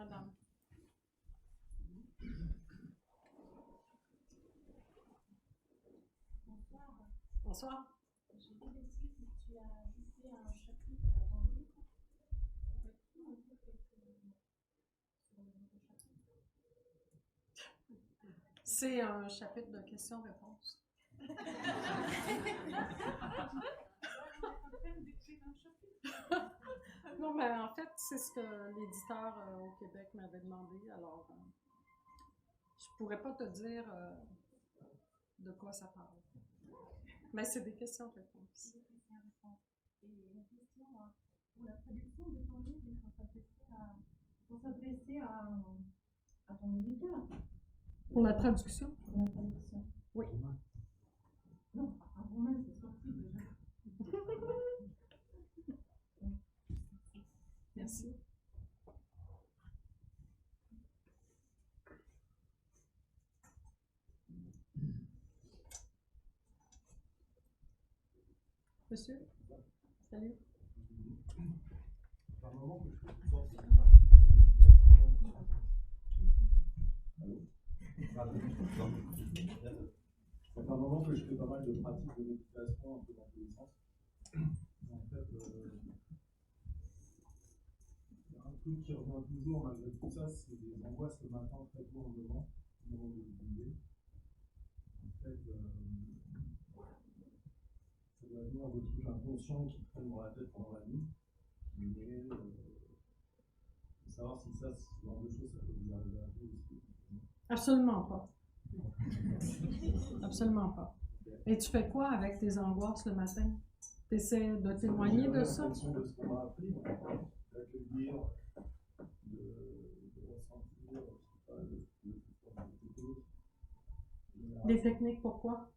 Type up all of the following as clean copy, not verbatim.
Madame. Bonsoir. Bonsoir. J'ai vu ici que tu as ajouté un chapitre à ton livre. Peux-tu un peu quelques mots sur le nouveau chapitre? C'est un chapitre de questions-réponses. Non, mais en fait, c'est ce que l'éditeur au Québec m'avait demandé. Alors, je pourrais pas te dire de quoi ça parle. Mais c'est des questions-réponses. Et la question, pour la traduction de ton livre, il faut s'adresser à ton éditeur. Pour la traduction? Pour la traduction. Oui. Non, en romain, c'est sorti déjà. Merci. Monsieur? Salut. C'est un moment que je fais toutes sortes de C'est un moment que je fais pas mal de pratiques de méditation un peu dans tous les sens. En fait, il y a un truc qui revient toujours malgré tout ça, c'est des angoisses le matin très tôt en levant, au moment de lever. En fait, ça doit venir de trucs inconscients qui traînent dans la tête pendant la nuit. Mais savoir si ça, ce genre de choses, ça peut vous arriver à vous aussi. Absolument pas. Absolument pas. Et tu fais quoi avec tes angoisses le matin? Tu essaies de témoigner de ça? De ce qu'on m'a appris, d'accueillir, de ressentir, Des techniques, pourquoi?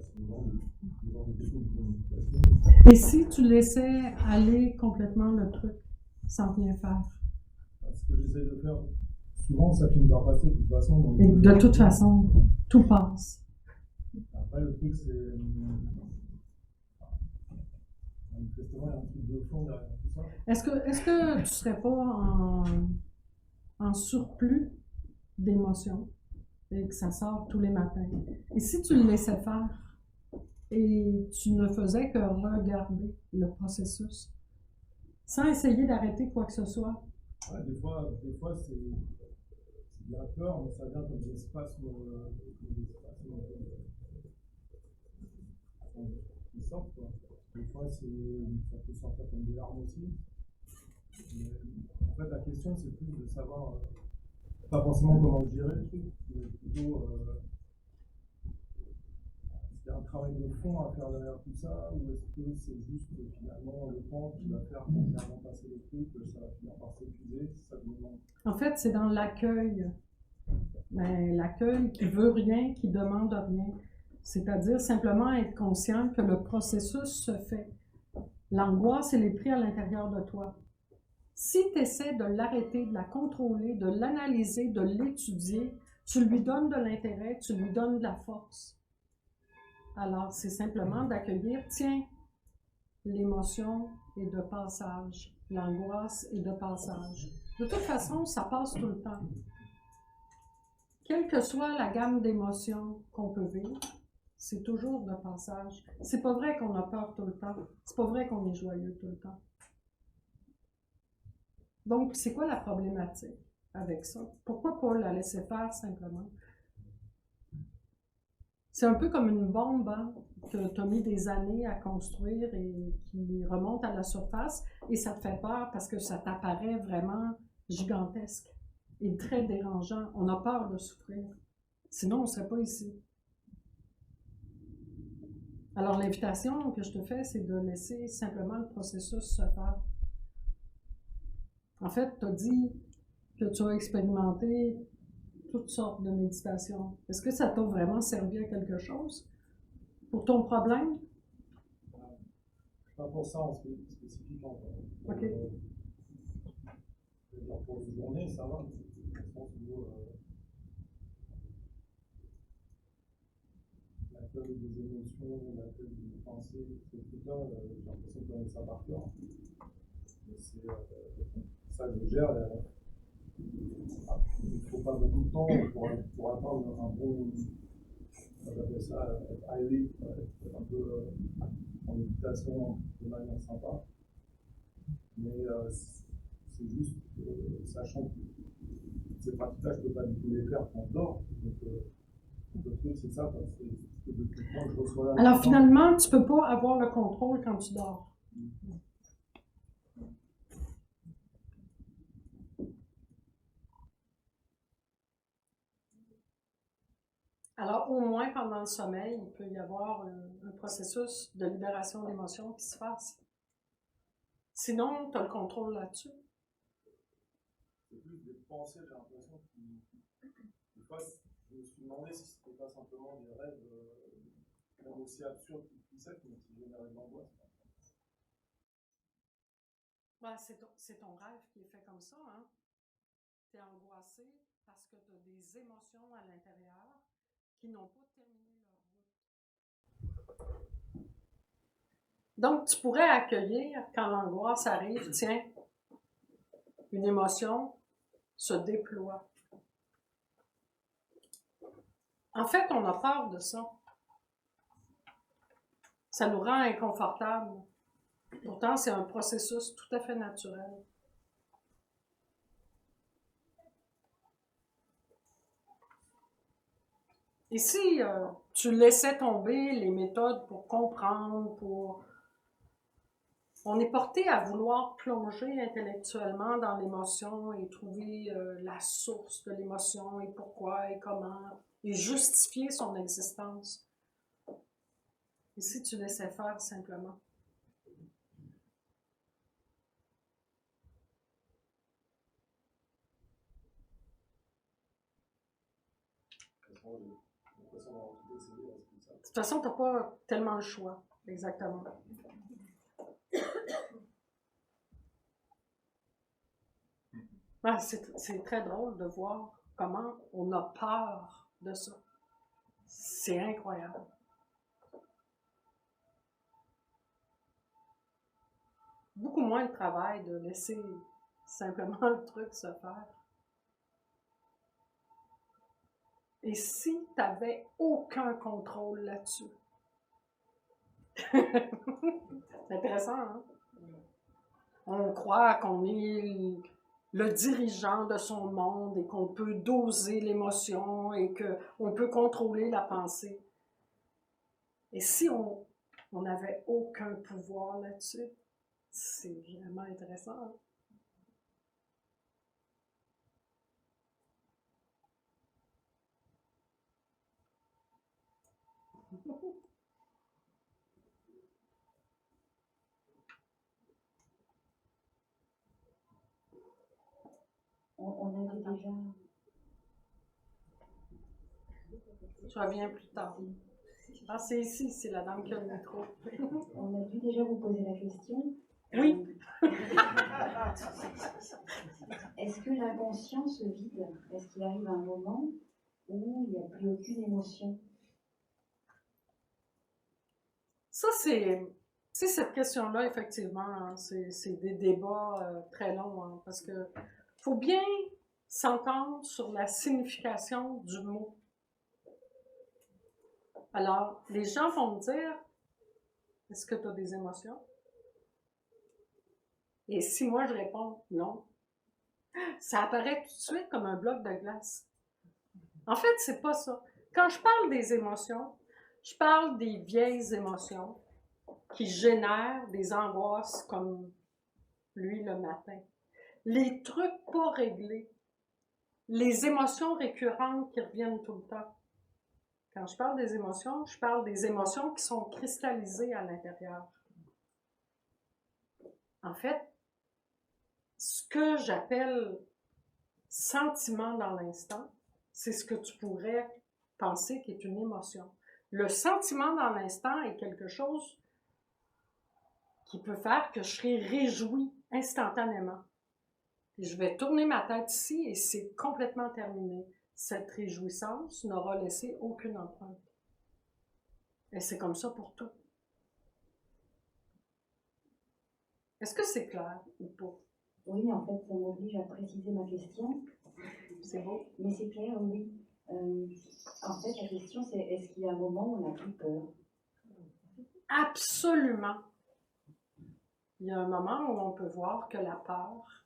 C'est le genre de technique de méditation. Et si tu laissais aller complètement le truc sans rien faire? Ce que j'essaie de faire, souvent ça finit par passer de toute façon. Et de toute façon, tout passe. Après, le truc, c'est. Manifestement, il y a un truc de fond derrière tout ça. Est-ce que tu ne serais pas en surplus d'émotions et que ça sort tous les matins? Et si tu le laissais faire et tu ne faisais que regarder le processus sans essayer d'arrêter quoi que ce soit? Ouais, des fois c'est de la peur, mais ça vient comme des spasmes qui sortent, quoi. Des fois, ça peut sortir comme des larmes aussi. Mais, en fait, la question, c'est plus de savoir, pas forcément comment gérer le truc, mais plutôt est-ce qu'il y a un travail de fond à faire derrière tout ça, ou est-ce que c'est juste finalement le temps qui va faire clairement passer les trucs, ça va finir par s'épuiser, ça demande. En fait, c'est dans l'accueil. Mais l'accueil qui veut rien, qui demande rien. C'est-à-dire simplement être conscient que le processus se fait. L'angoisse, elle est prise à l'intérieur de toi. Si tu essaies de l'arrêter, de la contrôler, de l'analyser, de l'étudier, tu lui donnes de l'intérêt, tu lui donnes de la force. Alors, c'est simplement d'accueillir, tiens, l'émotion est de passage, l'angoisse est de passage. De toute façon, ça passe tout le temps. Quelle que soit la gamme d'émotions qu'on peut vivre, c'est toujours de passage. C'est pas vrai qu'on a peur tout le temps. C'est pas vrai qu'on est joyeux tout le temps. Donc, c'est quoi la problématique avec ça? Pourquoi pas la laisser faire simplement? C'est un peu comme une bombe hein, que tu as mis des années à construire et qui remonte à la surface et ça te fait peur parce que ça t'apparaît vraiment gigantesque et très dérangeant. On a peur de souffrir. Sinon, on ne serait pas ici. Alors, l'invitation que je te fais, c'est de laisser simplement le processus se faire. En fait, tu as dit que tu as expérimenté toutes sortes de méditations. Est-ce que ça t'a vraiment servi à quelque chose pour ton problème? Pas pour ça en spécifiquement. OK. Pour une journée, ça va. Dans le sens où l'accueil des émotions, l'accueil des pensées, ces trucs-là, j'ai l'impression de connaître ça par cœur. Mais ça que je gère. Il ne faut pas beaucoup de temps pour atteindre un bon, j'appelle ça high un peu en méditation de manière sympa. Mais c'est juste sachant que ces pratiques-là, je ne peux pas du tout les faire quand je dors. Donc, le truc, c'est ça, c'est que depuis le temps que je reçois là. Alors finalement, tu ne peux pas avoir le contrôle quand tu dors. Alors, au moins pendant le sommeil, il peut y avoir un processus de libération d'émotions qui se fasse. Sinon, tu as le contrôle là-dessus. C'est plus des pensées, j'ai l'impression que des fois, je me suis demandé si ce n'était pas simplement des rêves même aussi absurdes qu'ils puissent être, mais qui génèrent de l'angoisse. Ben, c'est ton rêve qui est fait comme ça, hein? Tu es angoissé parce que tu as des émotions à l'intérieur qui n'ont pas terminé leur route. Donc, tu pourrais accueillir, quand l'angoisse arrive, tiens, une émotion se déploie. En fait, on a peur de ça. Ça nous rend inconfortables. Pourtant, c'est un processus tout à fait naturel. Et si tu laissais tomber les méthodes pour comprendre, on est porté à vouloir plonger intellectuellement dans l'émotion et trouver la source de l'émotion et pourquoi et comment, et justifier son existence. Et si tu laissais faire simplement? De toute façon, tu n'as pas tellement le choix, exactement. Ah, c'est très drôle de voir comment on a peur de ça. C'est incroyable. Beaucoup moins de travail de laisser simplement le truc se faire. Et si tu n'avais aucun contrôle là-dessus? C'est intéressant, hein? On croit qu'on est le dirigeant de son monde et qu'on peut doser l'émotion et qu'on peut contrôler la pensée. Et si on n'avait aucun pouvoir là-dessus, c'est vraiment intéressant. Hein? On a vu déjà. Je reviens plus tard. Ah, c'est ici, c'est la dame qui a le micro. On a dû déjà vous poser la question. Oui. Est-ce que l'inconscient se vide? Est-ce qu'il arrive un moment où il n'y a plus aucune émotion? Ça, c'est cette question-là, effectivement, hein, c'est des débats très longs, hein, parce que faut bien s'entendre sur la signification du mot. Alors, les gens vont me dire, est-ce que tu as des émotions? Et si moi je réponds non, ça apparaît tout de suite comme un bloc de glace. En fait, c'est pas ça. Quand je parle des émotions, je parle des vieilles émotions qui génèrent des angoisses comme lui le matin. Les trucs pas réglés, les émotions récurrentes qui reviennent tout le temps. Quand je parle des émotions, je parle des émotions qui sont cristallisées à l'intérieur. En fait, ce que j'appelle sentiment dans l'instant, c'est ce que tu pourrais penser qui est une émotion. Le sentiment dans l'instant est quelque chose qui peut faire que je serai réjouie instantanément. Puis je vais tourner ma tête ici et c'est complètement terminé. Cette réjouissance n'aura laissé aucune empreinte. Et c'est comme ça pour tout. Est-ce que c'est clair ou pas? Oui, mais en fait, ça m'oblige à préciser ma question. C'est beau. Mais c'est clair, oui. En fait, la question, c'est est-ce qu'il y a un moment où on n'a plus peur? Absolument. Il y a un moment où on peut voir que la peur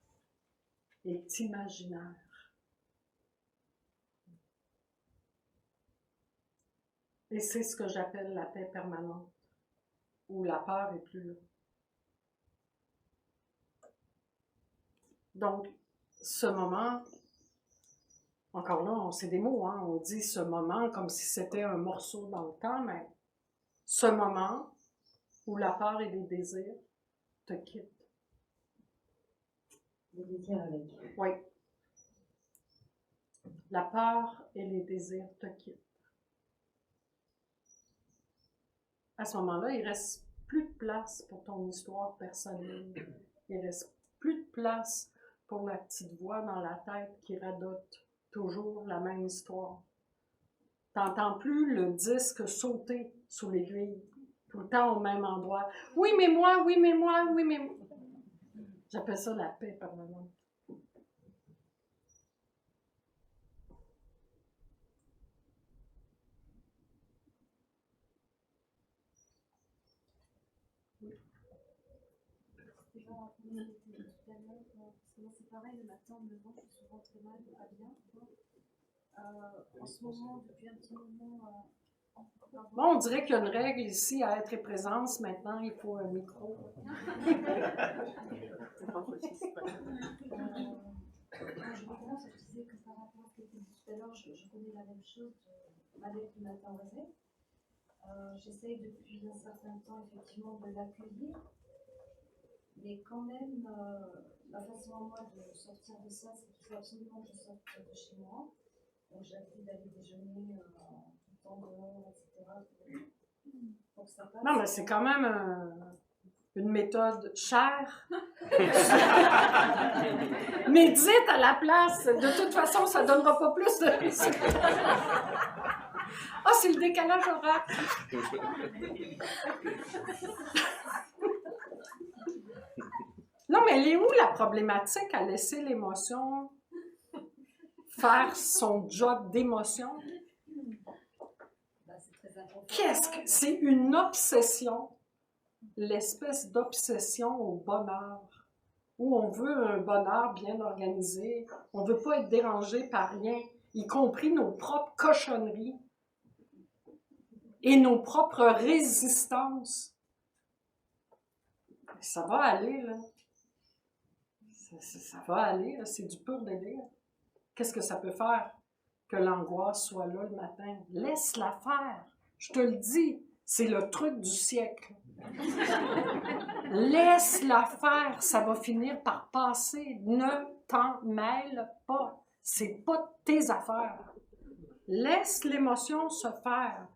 est imaginaire. Et c'est ce que j'appelle la paix permanente, où la peur est plus là. Donc, ce moment, encore là, c'est des mots, hein, on dit ce moment comme si c'était un morceau dans le temps, mais ce moment où la peur et les désirs te quittent. Le désir avec. Oui. La peur et les désirs te quittent. À ce moment-là, il ne reste plus de place pour ton histoire personnelle. Il ne reste plus de place pour la petite voix dans la tête qui radote toujours la même histoire. Tu n'entends plus le disque sauter sous l'aiguille, tout le temps au même endroit. Oui, mais moi, oui, mais moi, oui, mais moi. J'appelle ça la paix permanente. C'est pareil, le matin, en me levant, je suis souvent très mal, pas bien. En ce moment, depuis un petit moment. Bon, on dirait qu'il y a une règle ici à être et présence. Maintenant, il faut un micro. Quand je repense, je disais que par rapport à ce qui était dit tout à l'heure, je connais la même chose de ma lettre du matin au réveil. J'essaye depuis un certain temps, effectivement, de l'accueillir. Mais quand même, la façon à moi de sortir de ça, c'est qu'il faut absolument que je sorte de chez moi. Donc j'ai l'habitude d'aller déjeuner tout le temps dehors, etc. Pour que ça passe. Non, mais c'est quand même une méthode chère. Médite à la place. De toute façon, ça ne donnera pas plus de résultats. Ah, c'est le décalage horaire. Non, mais elle est où la problématique à laisser l'émotion faire son job d'émotion? Qu'est-ce que c'est? Une obsession, l'espèce d'obsession au bonheur, où on veut un bonheur bien organisé, on ne veut pas être dérangé par rien, y compris nos propres cochonneries et nos propres résistances. Ça va aller, là. Ça va aller, là. C'est du pur délire. Qu'est-ce que ça peut faire que l'angoisse soit là le matin? Laisse-la faire. Je te le dis, c'est le truc du siècle. Laisse-la faire, ça va finir par passer. Ne t'en mêle pas. C'est pas tes affaires. Laisse l'émotion se faire.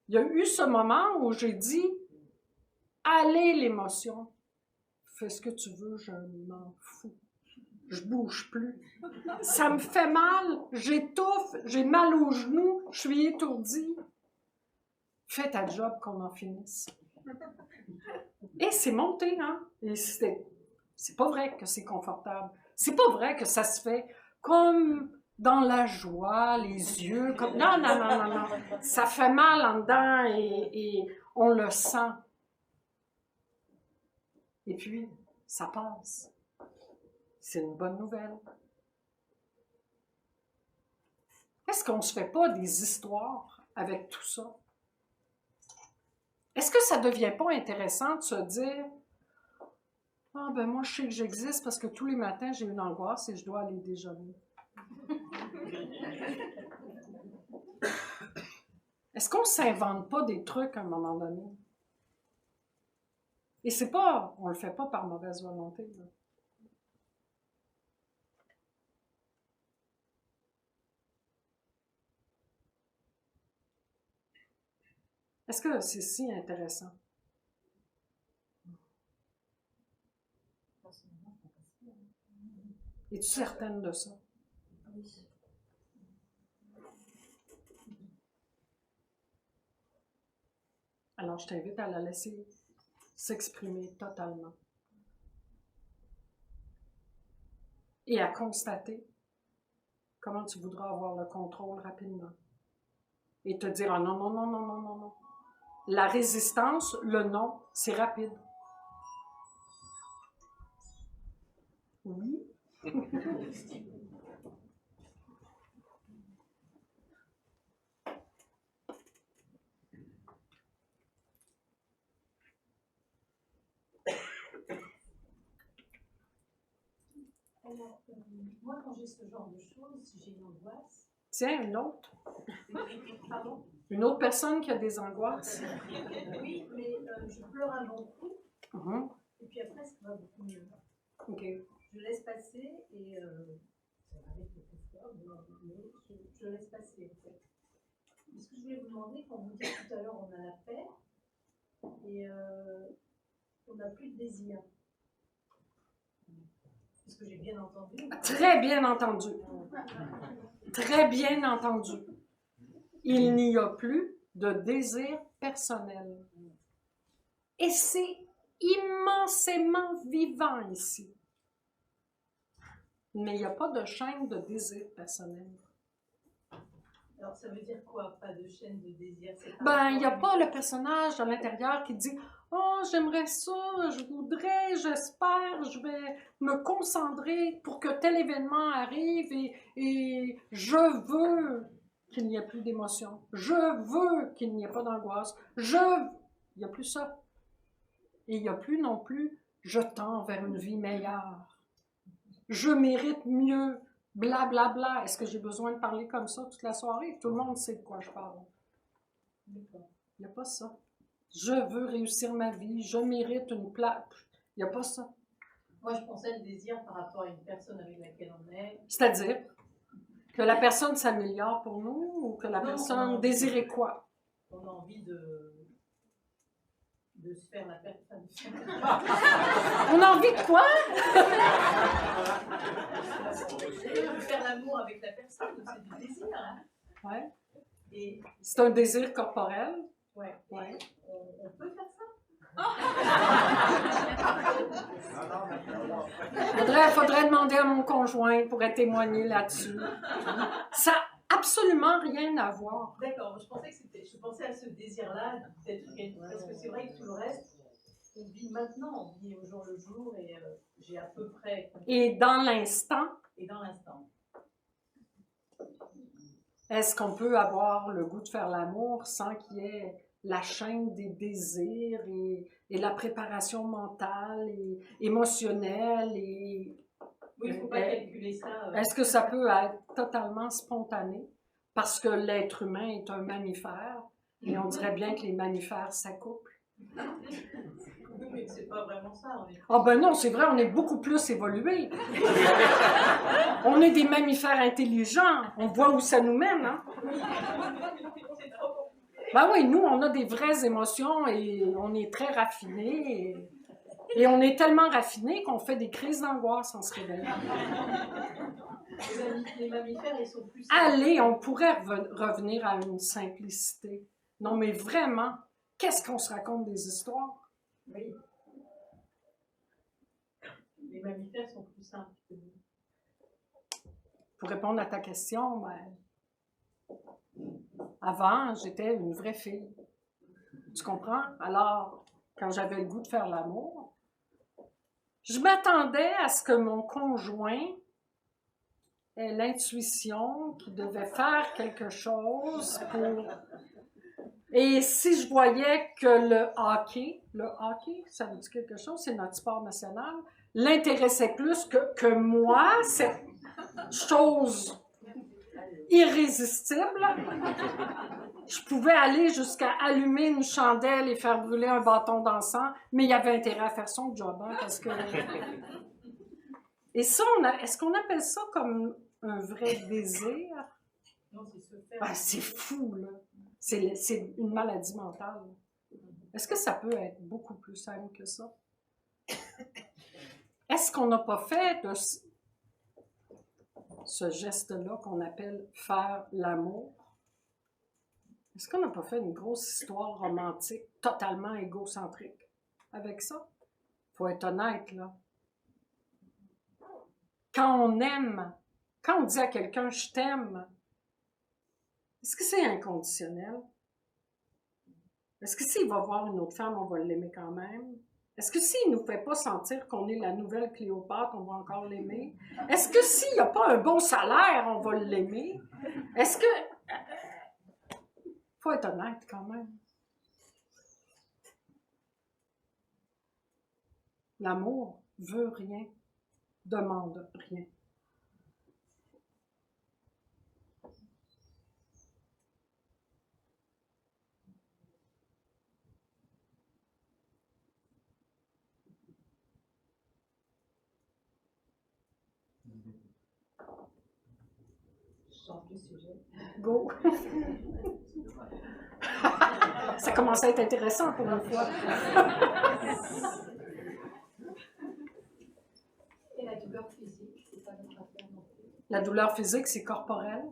Il y a eu ce moment où j'ai dit, allez l'émotion. Fais ce que tu veux, je m'en fous. Je bouge plus. Ça me fait mal, j'étouffe, j'ai mal aux genoux, je suis étourdie. Fais ta job qu'on en finisse. Et c'est monté, hein? Et c'est pas vrai que c'est confortable. C'est pas vrai que ça se fait comme dans la joie, les yeux, comme... Non, non, non, non, non. Ça fait mal en dedans et on le sent. Et puis, ça passe. C'est une bonne nouvelle. Est-ce qu'on ne se fait pas des histoires avec tout ça? Est-ce que ça ne devient pas intéressant de se dire « Ah, ben moi, je sais que j'existe parce que tous les matins, j'ai une angoisse et je dois aller déjeuner. » Est-ce qu'on ne s'invente pas des trucs à un moment donné? Et c'est pas, on ne le fait pas par mauvaise volonté, là. Est-ce que c'est si intéressant? Es-tu certaine de ça? Oui. Alors, je t'invite à la laisser s'exprimer totalement. et à constater, comment tu voudras avoir le contrôle rapidement. Et te dire, ah non, non, non, non, non, non, non. La résistance, le non, c'est rapide. Oui. Alors, moi, quand j'ai ce genre de choses, si j'ai une angoisse. Tiens, une autre. Pardon? Une autre personne qui a des angoisses. Oui, mais je pleure un bon coup, et puis après, ça va beaucoup mieux. OK. Je laisse passer, et ça arrive quelquefois, mais je laisse passer, en fait. Ce que je voulais vous demander, quand vous dites tout à l'heure, on a la paix, et on n'a plus de désir. Est-ce que j'ai bien entendu? Très bien entendu. Très bien entendu. Il n'y a plus de désir personnel. Et c'est immensément vivant ici. Mais il n'y a pas de chaîne de désir personnel. Alors, ça veut dire quoi, pas de chaîne de désir? Ben, il n'y a pas le personnage à l'intérieur qui dit « Oh, j'aimerais ça, je voudrais, j'espère, je vais me concentrer pour que tel événement arrive et je veux qu'il n'y ait plus d'émotion. Je veux qu'il n'y ait pas d'angoisse. Il n'y a plus ça. Et il n'y a plus non plus « Je tends vers une vie meilleure. Je mérite mieux. » Blablabla. Bla, bla. Est-ce que j'ai besoin de parler comme ça toute la soirée? Tout le monde sait de quoi je parle. Il n'y a pas ça. Je veux réussir ma vie, je mérite une place. Il n'y a pas ça. Moi, je pensais le désir par rapport à une personne avec laquelle on est. C'est-à-dire que la personne s'améliore pour nous ou que la personne désirait quoi? On a envie de se faire la personne. On a envie de quoi? De faire l'amour avec la personne, c'est du désir. Hein? Ouais. Et c'est un désir corporel. Ouais. Ouais. On peut faire ça? Faudrait demander à mon conjoint pour être témoigner là-dessus. Ça n'a absolument rien à voir. D'accord, je pensais à ce désir-là d'être parce que c'est vrai que tout le reste, on vit maintenant, on vit au jour le jour et j'ai à peu près. Et dans l'instant. Et dans l'instant. Est-ce qu'on peut avoir le goût de faire l'amour sans qu'il y ait la chaîne des désirs et la préparation mentale et émotionnelle et oui, il ne faut pas calculer ça. Est-ce que ça peut être totalement spontané? Parce que l'être humain est un mammifère et on dirait bien que les mammifères s'accouplent. Oui, mais c'est pas vraiment ça. Ah ben non, c'est vrai, on est beaucoup plus évolués. On est des mammifères intelligents. On voit où ça nous mène, hein? Ben oui, nous, on a des vraies émotions et on est très raffinés. Et on est tellement raffinés qu'on fait des crises d'angoisse en se réveillant. Les mammifères, ils sont plus... Allez, on pourrait revenir à une simplicité. Non, mais vraiment, qu'est-ce qu'on se raconte des histoires? Oui. Les mammifères sont plus simples que nous. Pour répondre à ta question, ben, avant, j'étais une vraie fille. Tu comprends? Alors, quand j'avais le goût de faire l'amour, je m'attendais à ce que mon conjoint ait l'intuition qu'il devait faire quelque chose pour... Et si je voyais que le hockey, ça veut dire quelque chose, c'est notre sport national, l'intéressait plus que moi, cette chose irrésistible, je pouvais aller jusqu'à allumer une chandelle et faire brûler un bâton d'encens, mais il y avait intérêt à faire son job, hein, parce que... Et ça, est-ce qu'on appelle ça comme un vrai désir? Non, c'est se faire. Ah, c'est fou, là. C'est une maladie mentale. Est-ce que ça peut être beaucoup plus simple que ça? Est-ce qu'on n'a pas fait de ce geste-là qu'on appelle faire l'amour? Est-ce qu'on n'a pas fait une grosse histoire romantique totalement égocentrique avec ça? Il faut être honnête, là. Quand on aime, quand on dit à quelqu'un « je t'aime », est-ce que c'est inconditionnel? Est-ce que s'il va voir une autre femme, on va l'aimer quand même? Est-ce que s'il ne nous fait pas sentir qu'on est la nouvelle Cléopâtre, on va encore l'aimer? Est-ce que s'il n'y a pas un bon salaire, on va l'aimer? Est-ce que... faut être honnête quand même. L'amour veut rien, demande rien. Change de sujet. Go! Ça commence à être intéressant pour une fois. Et la douleur physique, c'est pas notre affaire non plus. La douleur physique, c'est corporel.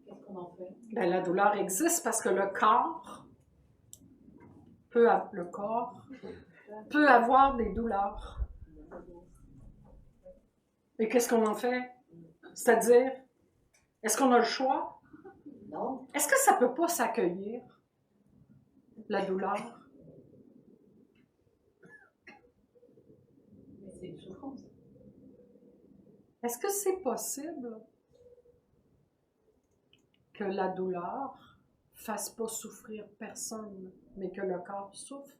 Qu'est-ce qu'on en fait? Ben, la douleur existe parce que le corps peut avoir des douleurs. Et qu'est-ce qu'on en fait? C'est-à-dire, est-ce qu'on a le choix? Non. Est-ce que ça ne peut pas s'accueillir, la douleur? Mais c'est une souffrance. Est-ce que c'est possible que la douleur ne fasse pas souffrir personne, mais que le corps souffre?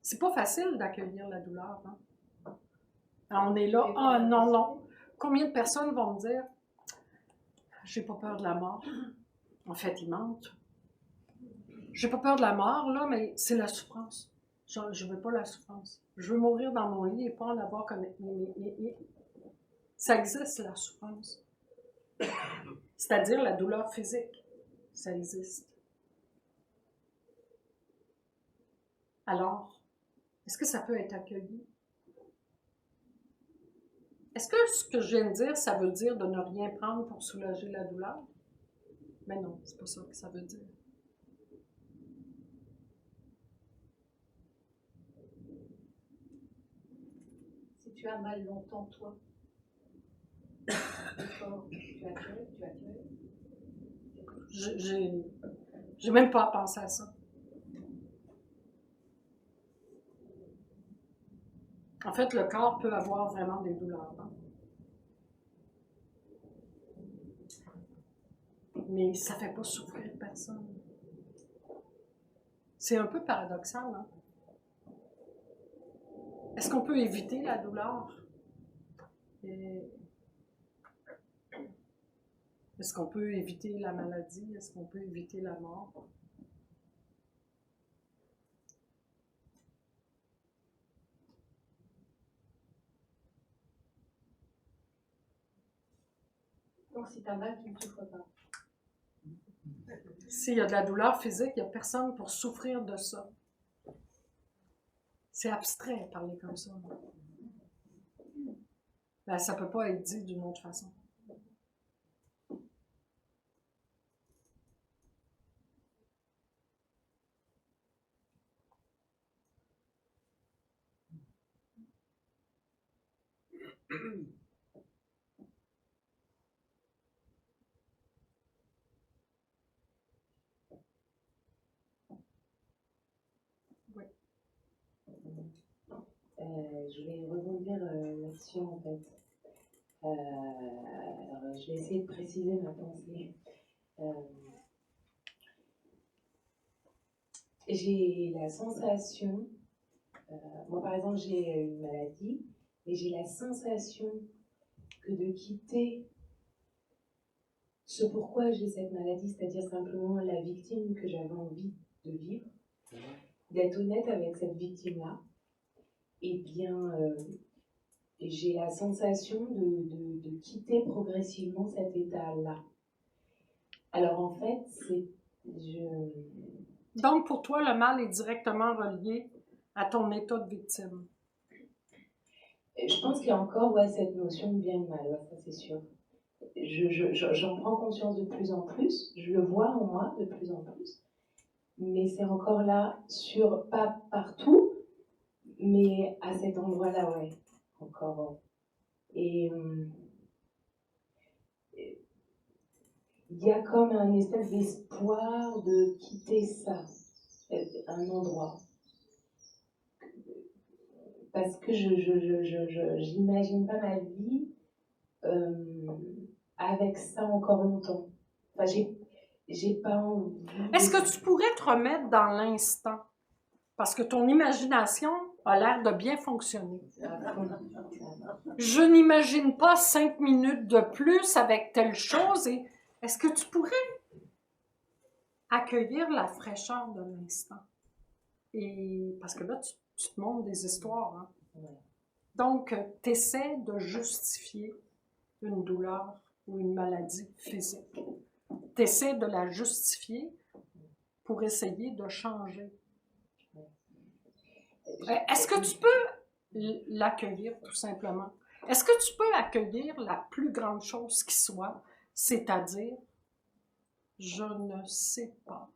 C'est pas facile d'accueillir la douleur. Hein? On est là, ah non, non. Combien de personnes vont me dire, j'ai pas peur de la mort? En fait, ils mentent. J'ai pas peur de la mort, là, mais c'est la souffrance. Je veux pas la souffrance. Je veux mourir dans mon lit et pas en avoir comme... Ça existe, la souffrance. C'est-à-dire la douleur physique. Ça existe. Alors, est-ce que ça peut être accueilli? Est-ce que ce que je viens de dire, ça veut dire de ne rien prendre pour soulager la douleur? Mais non, c'est pas ça que ça veut dire. Si tu as mal longtemps, toi, tu accueilles. J'ai même pas pensé à ça. En fait, le corps peut avoir vraiment des douleurs. Hein? Mais ça ne fait pas souffrir personne. C'est un peu paradoxal. Hein? Est-ce qu'on peut éviter la douleur? Est-ce qu'on peut éviter la maladie? Est-ce qu'on peut éviter la mort? Donc si tu as mal, tu ne souffres pas. S'il y a de la douleur physique, il n'y a personne pour souffrir de ça. C'est abstrait, parler comme ça. Ben, ça ne peut pas être dit d'une autre façon. Je vais rebondir là-dessus en fait. Alors, je vais essayer de préciser ma pensée. J'ai la sensation, moi par exemple j'ai une maladie, et j'ai la sensation que de quitter ce pourquoi j'ai cette maladie, c'est-à-dire simplement la victime que j'avais envie de vivre, d'être honnête avec cette victime-là, eh bien, j'ai la sensation de quitter progressivement cet état-là. Alors en fait, Donc pour toi, le mal est directement relié à ton état de victime. Je pense qu'il y a encore cette notion de bien et de mal, ça c'est sûr. J'en prends conscience de plus en plus, je le vois en moi de plus en plus, mais c'est encore là, pas partout, mais à cet endroit-là, ouais. encore. Et il y a comme un espèce d'espoir de quitter ça, un endroit. Parce que j'imagine pas ma vie avec ça encore longtemps. Enfin, j'ai pas envie. Est-ce que tu pourrais te remettre dans l'instant? Parce que ton imagination a l'air de bien fonctionner. Je n'imagine pas 5 minutes de plus avec telle chose. Et est-ce que tu pourrais accueillir la fraîcheur de l'instant? Et parce que là, tu te montres des histoires. Hein? Donc, tu essaies de justifier une douleur ou une maladie physique. Tu essaies de la justifier pour essayer de changer. Est-ce que tu peux l'accueillir tout simplement? Est-ce que tu peux accueillir la plus grande chose qui soit, c'est-à-dire, je ne sais pas.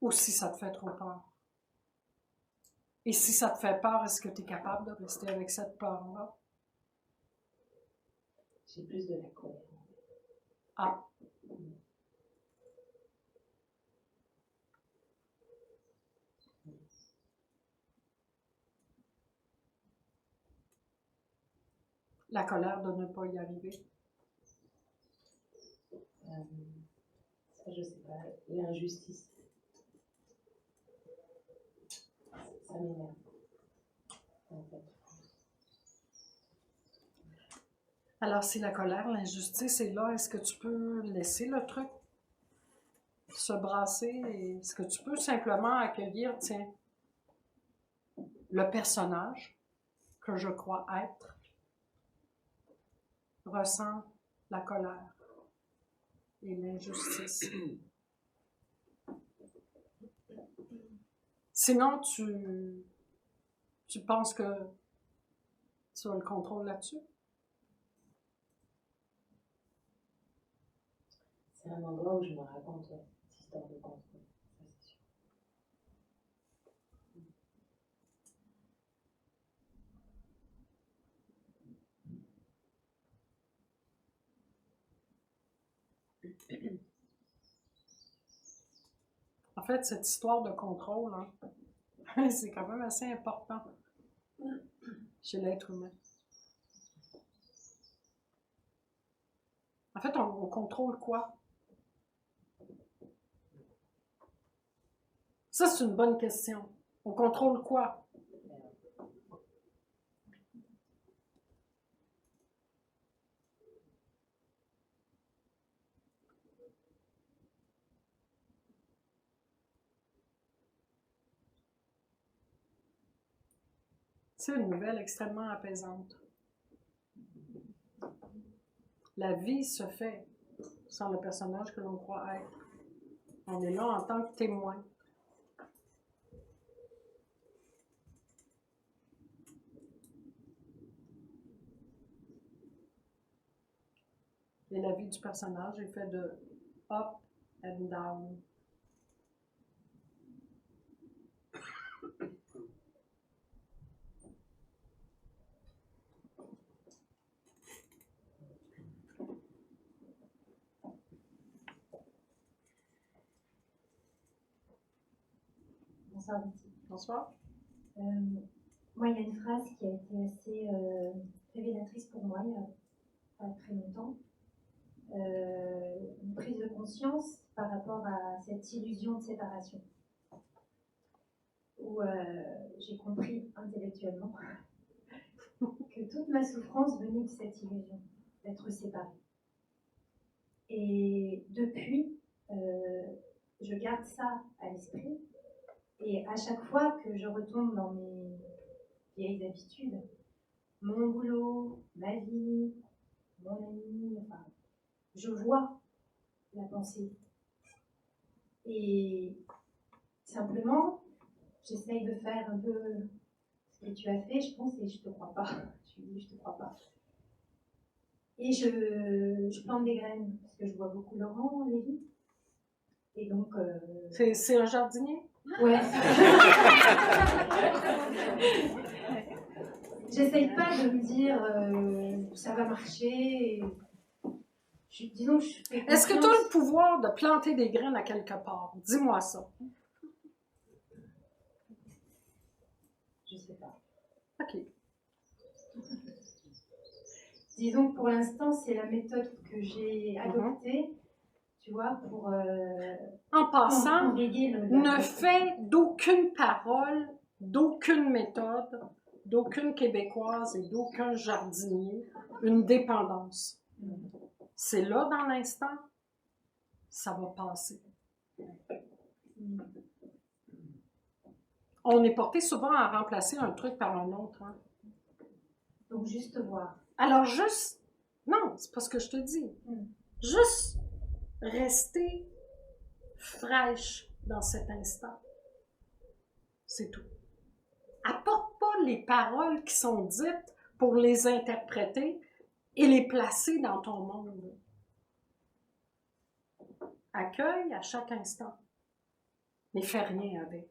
Ou si ça te fait trop peur. Et si ça te fait peur, est-ce que tu es capable de rester avec cette peur-là? J'ai plus de la colère. Ah. La colère de ne pas y arriver. Ça, je sais pas. L'injustice. Ça m'énerve. En fait. Alors, si la colère, l'injustice est là, est-ce que tu peux laisser le truc se brasser? Est-ce que tu peux simplement accueillir, tiens, le personnage que je crois être ressent la colère et l'injustice. Sinon, tu penses que tu as le contrôle là-dessus? C'est un endroit où je me raconte cette histoire de contrôle. Ça, c'est sûr. En fait, cette histoire de contrôle, hein, c'est quand même assez important chez l'être humain. En fait, on contrôle quoi? Ça, c'est une bonne question. On contrôle quoi? C'est une nouvelle extrêmement apaisante. La vie se fait sans le personnage que l'on croit être. On est là en tant que témoin. Et la vie du personnage est faite de up and down. Bonsoir, Betty. Bonsoir. Moi, il y a une phrase qui a été assez révélatrice pour moi il n'y a pas très longtemps. Une prise de conscience par rapport à cette illusion de séparation. Où j'ai compris intellectuellement que toute ma souffrance venait de cette illusion d'être séparée. Et depuis, je garde ça à l'esprit. Et à chaque fois que je retombe dans mes vieilles habitudes, mon boulot, ma vie, mon ami, enfin, je vois la pensée. Et simplement, j'essaye de faire un peu ce que tu as fait, je pense, et je te crois pas. Tu dis, je te crois pas. Et je plante des graines, parce que je vois beaucoup Laurent, Lévi. Et donc, C'est un jardinier? ouais. J'essaye pas de me dire ça va marcher. Disons que je fais Est-ce que tu as confiance. le pouvoir de planter des graines à quelque part? Dis-moi ça. Je sais pas. OK. Disons que pour l'instant, c'est la méthode que j'ai adoptée, tu vois, pour En passant, endiguer ne fais d'aucune parole, d'aucune méthode, d'aucune québécoise et d'aucun jardinier une dépendance. C'est là dans l'instant, ça va passer. On est porté souvent à remplacer un truc par un autre. Hein. Donc, juste voir. Alors, juste, non, c'est pas ce que je te dis. Juste rester fraîche dans cet instant. C'est tout. Apporte pas les paroles qui sont dites pour les interpréter et les placer dans ton monde. Accueille à chaque instant, mais fais rien avec.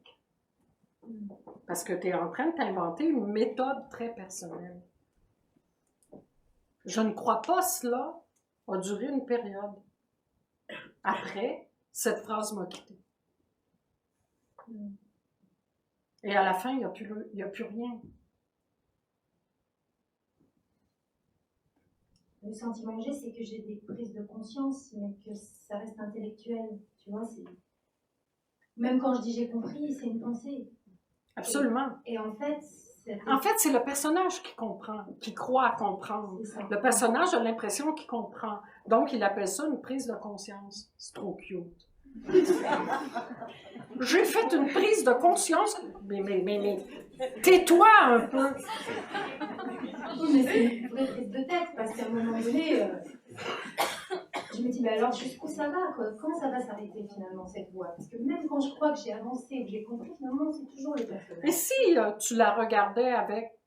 Parce que tu es en train de t'inventer une méthode très personnelle. Je ne crois pas cela a duré une période. Après, cette phrase m'a quittée. Et à la fin, il n'y a plus rien. Le sentiment que j'ai, c'est que j'ai des prises de conscience, mais que ça reste intellectuel. Tu vois, c'est... Même quand je dis j'ai compris, c'est une pensée. Absolument. Et en fait, c'est le personnage qui comprend, qui croit comprendre. c'est ça. Le personnage a l'impression qu'il comprend. Donc, il appelle ça une prise de conscience. C'est trop cute. J'ai fait une prise de conscience. Mais tais-toi un peu. Mais c'est une vraie prise de tête, parce qu'à un moment donné, je me dis, mais alors jusqu'où ça va, quoi? Quand ça va s'arrêter finalement cette voie? Parce que même quand je crois que j'ai avancé ou que j'ai compris, finalement, c'est toujours le personnage. Et si tu la regardais avec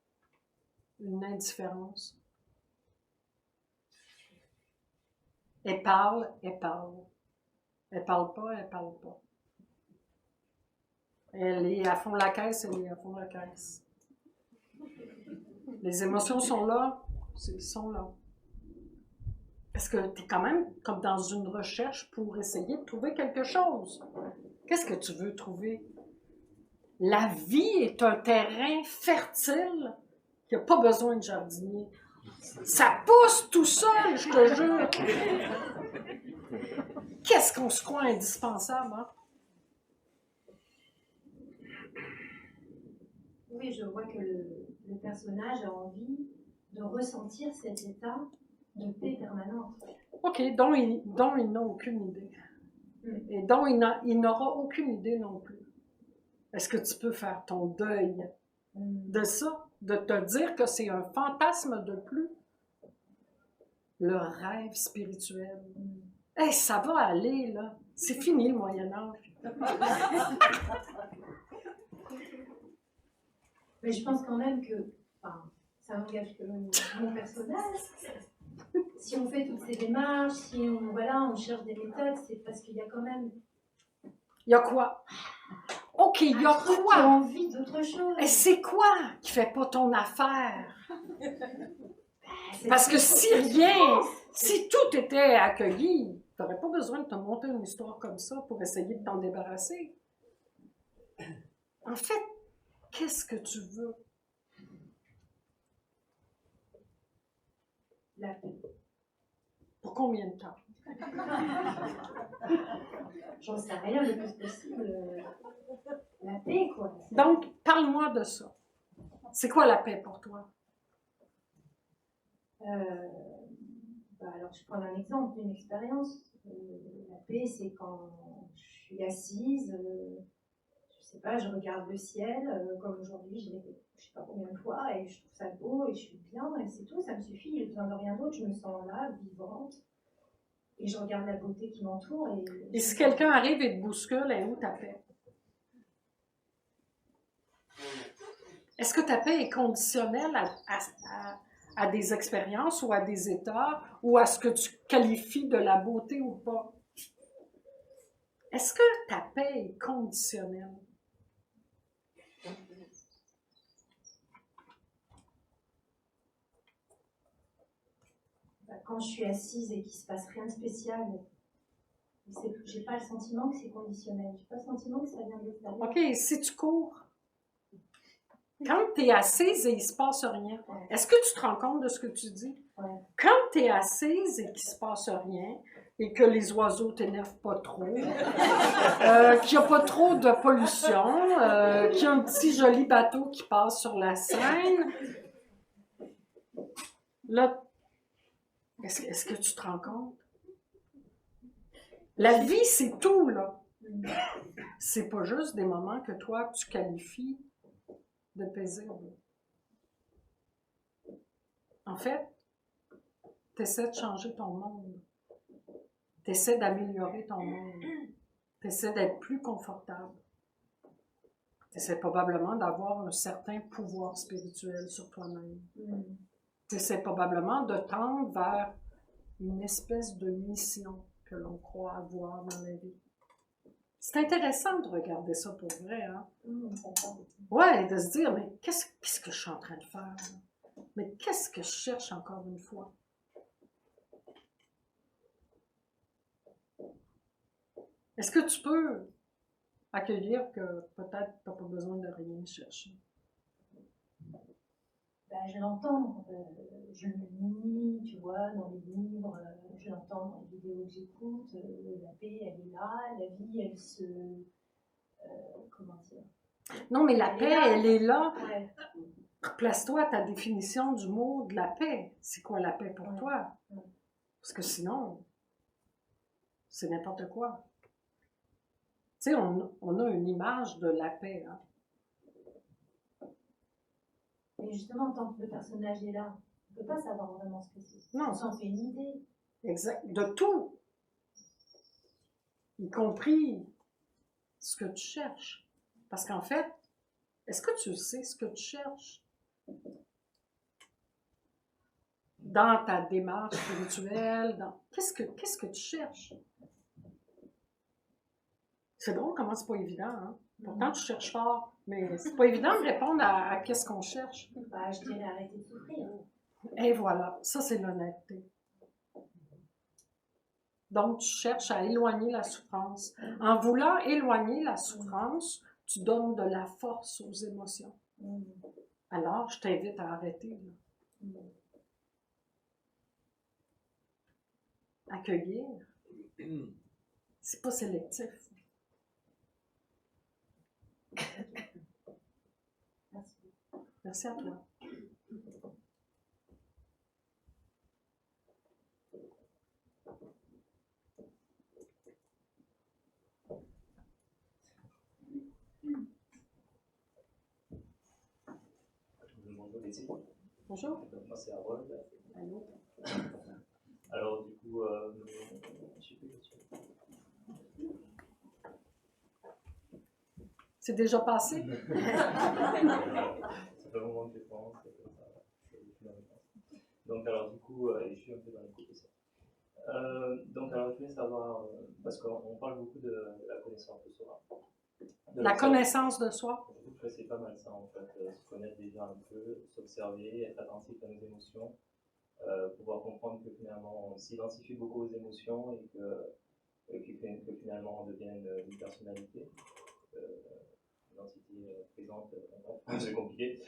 une indifférence? Elle parle, elle parle. Elle parle pas, elle parle pas. Elle est à fond la caisse, elle est à fond la caisse. Les émotions sont là, ils sont là. Parce que tu es quand même comme dans une recherche pour essayer de trouver quelque chose. Qu'est-ce que tu veux trouver? La vie est un terrain fertile qui n'a pas besoin de jardinier. Ça pousse tout seul, je te jure. Qu'est-ce qu'on se croit indispensable, hein? Oui, je vois que le personnage a envie de ressentir cet état de paix permanente. OK, dont il n'a aucune idée. Et dont il n'aura aucune idée non plus. Est-ce que tu peux faire ton deuil de ça? De te dire que c'est un fantasme de plus? Le rêve spirituel. Hey, ça va aller, là. C'est fini, le Moyen-Âge. Mais je pense quand même que, enfin, ça n'engage que mon personnage. Si on fait toutes ces démarches, si on cherche des méthodes, c'est parce qu'il y a quand même Il y a quoi? OK, il y a un truc qui a quoi? envie d'autre chose. Et c'est quoi qui fait pas ton affaire? Parce que si tout était accueilli, tu n'aurais pas besoin de te monter une histoire comme ça pour essayer de t'en débarrasser. En fait, qu'est-ce que tu veux? La paix. Pour combien de temps? J'en sais rien, le plus possible. La paix, quoi. Donc, parle-moi de ça. C'est quoi la paix pour toi? Alors, je prends un exemple d'une expérience. La paix, c'est quand je suis assise, je sais pas, je regarde le ciel, comme aujourd'hui, je l'ai fait, je sais pas combien de fois, et je trouve ça beau, et je suis bien, et c'est tout, ça me suffit, j'ai besoin de rien d'autre, je me sens là, vivante, et je regarde la beauté qui m'entoure. Et si quelqu'un arrive et te bouscule, elle est où ta paix? Est-ce que ta paix est conditionnelle à des expériences ou à des états ou à ce que tu qualifies de la beauté ou pas? Est-ce que ta paix est conditionnelle? Quand je suis assise et qu'il ne se passe rien de spécial, j'ai pas le sentiment que c'est conditionnel. J'ai pas le sentiment que ça vient de l'extérieur. OK, si tu cours, quand tu es assise et il ne se passe rien, est-ce que tu te rends compte de ce que tu dis? Ouais. Quand tu es assise et qu'il ne se passe rien, et que les oiseaux t'énervent pas trop, qu'il n'y a pas trop de pollution, qu'il y a un petit joli bateau qui passe sur la Seine, là, est-ce que tu te rends compte? La vie, c'est tout, là. C'est pas juste des moments que toi, tu qualifies de paisibles. En fait, tu essaies de changer ton monde. Tu essaies d'améliorer ton monde. Tu essaies d'être plus confortable. Tu essaies probablement d'avoir un certain pouvoir spirituel sur toi-même. Tu essaies probablement de tendre vers une espèce de mission que l'on croit avoir dans la vie. C'est intéressant de regarder ça pour vrai, hein? Ouais, de se dire, mais qu'est-ce que je suis en train de faire? Là? Mais qu'est-ce que je cherche encore une fois? Est-ce que tu peux accueillir que peut-être tu n'as pas besoin de rien chercher? Ben, je l'entends, je le lis, tu vois, dans les livres, je l'entends dans les vidéos que j'écoute, la paix, elle est là, la vie, elle se... comment dire? Non, mais la paix, elle est là. Ouais. Place-toi à ta définition du mot de la paix. C'est quoi la paix pour toi? Parce que sinon, c'est n'importe quoi. Tu sais, on a une image de la paix, hein? Mais justement, tant que le personnage est là, on ne peut pas savoir vraiment ce que c'est. Non. On s'en fait une idée. Exact. De tout. Y compris ce que tu cherches. Parce qu'en fait, est-ce que tu sais ce que tu cherches? Dans ta démarche spirituelle, qu'est-ce que tu cherches? C'est drôle comment c'est pas évident, hein? Pourtant, tu cherches fort, mais c'est pas évident de répondre à qu'est-ce qu'on cherche. Bah, je dirais arrêter de souffrir. Et voilà, ça c'est l'honnêteté. Donc, tu cherches à éloigner la souffrance. En voulant éloigner la souffrance, tu donnes de la force aux émotions. Alors, je t'invite à arrêter. Là. Accueillir, c'est pas sélectif. Merci. Merci à toi. Bonjour Betty. Bonjour. Moi c'est Harold. Allô. Alors du coup, je suis plus question. C'est déjà passé? Ça fait un moment que je pense, c'est comme ça. Donc alors du coup, je suis un peu dans les coups de ça. Donc alors je voulais savoir, parce qu'on parle beaucoup de la connaissance de soi. La connaissance de soi? Je trouve que c'est pas mal ça en fait, se connaître déjà un peu, s'observer, être attentif à nos émotions, pouvoir comprendre que finalement on s'identifie beaucoup aux émotions et que finalement on devient une personnalité. L'entité présente, c'est compliqué.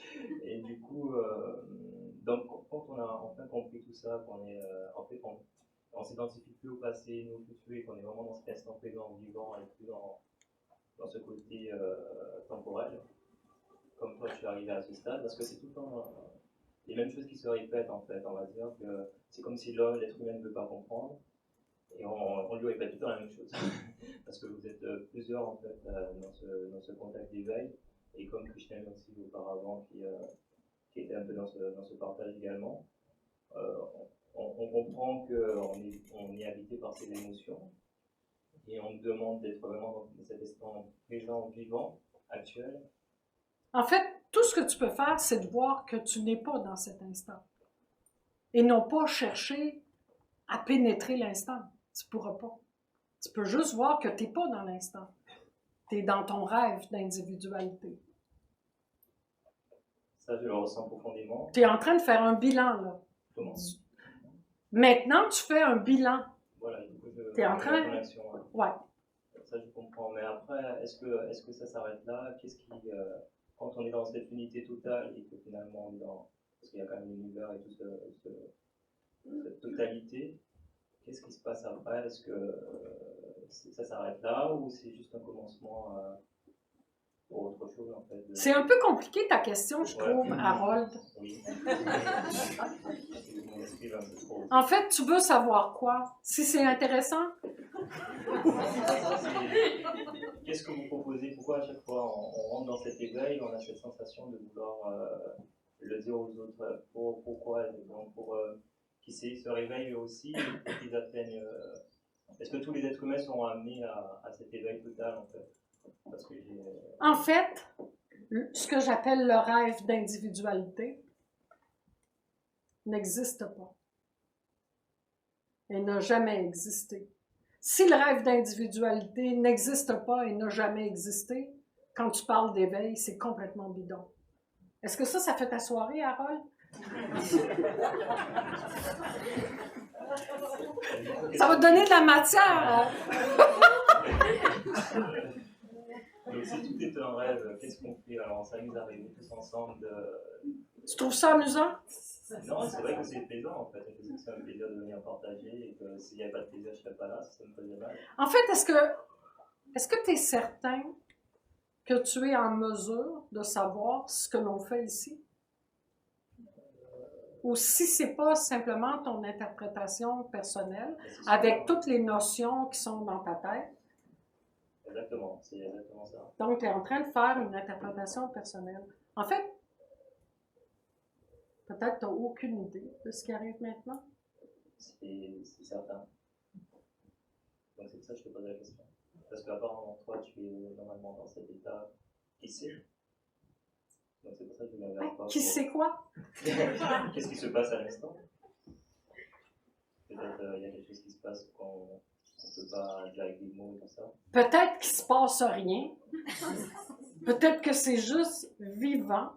Et du coup, donc quand on a enfin compris tout ça, qu'on est en fait on s'identifie plus au passé, ni au futur, et qu'on est vraiment dans cet instant présent, vivant, et plus dans ce côté temporel. Comme toi, tu es arrivé à ce stade, parce que c'est tout le temps les mêmes choses qui se répètent en fait. On va dire que c'est comme si l'être humain ne veut pas comprendre, et on lui répète tout le temps la même chose. Parce que vous êtes plusieurs en fait dans ce contact d'éveil, et comme Christian aussi auparavant qui était un peu dans ce partage également, on comprend qu'on est habité par ces émotions, et on demande d'être vraiment dans cet instant présent, vivant, actuel. En fait, tout ce que tu peux faire, c'est de voir que tu n'es pas dans cet instant. Et non pas chercher à pénétrer l'instant. Tu ne pourras pas. Tu peux juste voir que tu n'es pas dans l'instant. Tu es dans ton rêve d'individualité. Ça, je le ressens profondément. Tu es en train de faire un bilan, là. Comment? Maintenant, tu fais un bilan. Voilà, du coup, T'es en train? en action, ouais. Ouais. Ça, je comprends. Mais après, est-ce que ça s'arrête là? Qu'est-ce qui, quand on est dans cette unité totale et que finalement on est dans, parce qu'il y a quand même l'univers et toute cette totalité, qu'est-ce qui se passe après? Est-ce que ça s'arrête là ou c'est juste un commencement pour autre chose en fait? C'est un peu compliqué ta question, je trouve, Harold. Oui. Mon esprit va un peu trop. En fait, tu veux savoir quoi? Si c'est intéressant? Qu'est-ce que vous proposez? Pourquoi à chaque fois on rentre dans cet éveil, on a cette sensation de vouloir le dire aux autres? Pourquoi? Donc pour qu'ils se réveillent eux aussi, pour qu'ils atteignent. Est-ce que tous les êtres humains sont amenés à cet éveil total en fait? Parce que En fait, ce que j'appelle le rêve d'individualité n'existe pas et n'a jamais existé. Si le rêve d'individualité n'existe pas et n'a jamais existé, quand tu parles d'éveil, c'est complètement bidon. Est-ce que ça fait ta soirée, Harold? Ça va te donner de la matière. Donc si tout est un rêve, qu'est-ce qu'on fait? Alors on s'amuse à rêver tous ensemble Tu trouves ça amusant? Non, c'est vrai que c'est plaisant en fait. C'est un plaisir de venir partager et que s'il n'y avait pas de plaisir, je ne serais pas là, ça me faisait mal. En fait, est-ce que tu es certain que tu es en mesure de savoir ce que l'on fait ici? Ou si c'est pas simplement ton interprétation personnelle, avec toutes les notions qui sont dans ta tête? Exactement, c'est exactement ça. Donc, tu es en train de faire une interprétation personnelle. En fait, peut-être que tu n'as aucune idée de ce qui arrive maintenant. C'est certain. Donc c'est pour ça que je te pose la question. Parce qu'apparemment, toi, tu es normalement dans cet état qui sait. Donc c'est pour ça que je viens vers toi. Qui sait quoi? Qu'est-ce qui se passe à l'instant? Peut-être il y a quelque chose qui se passe qu'on ne peut pas dire avec des mots et tout ça. Peut-être qu'il ne se passe rien. Peut-être que c'est juste vivant.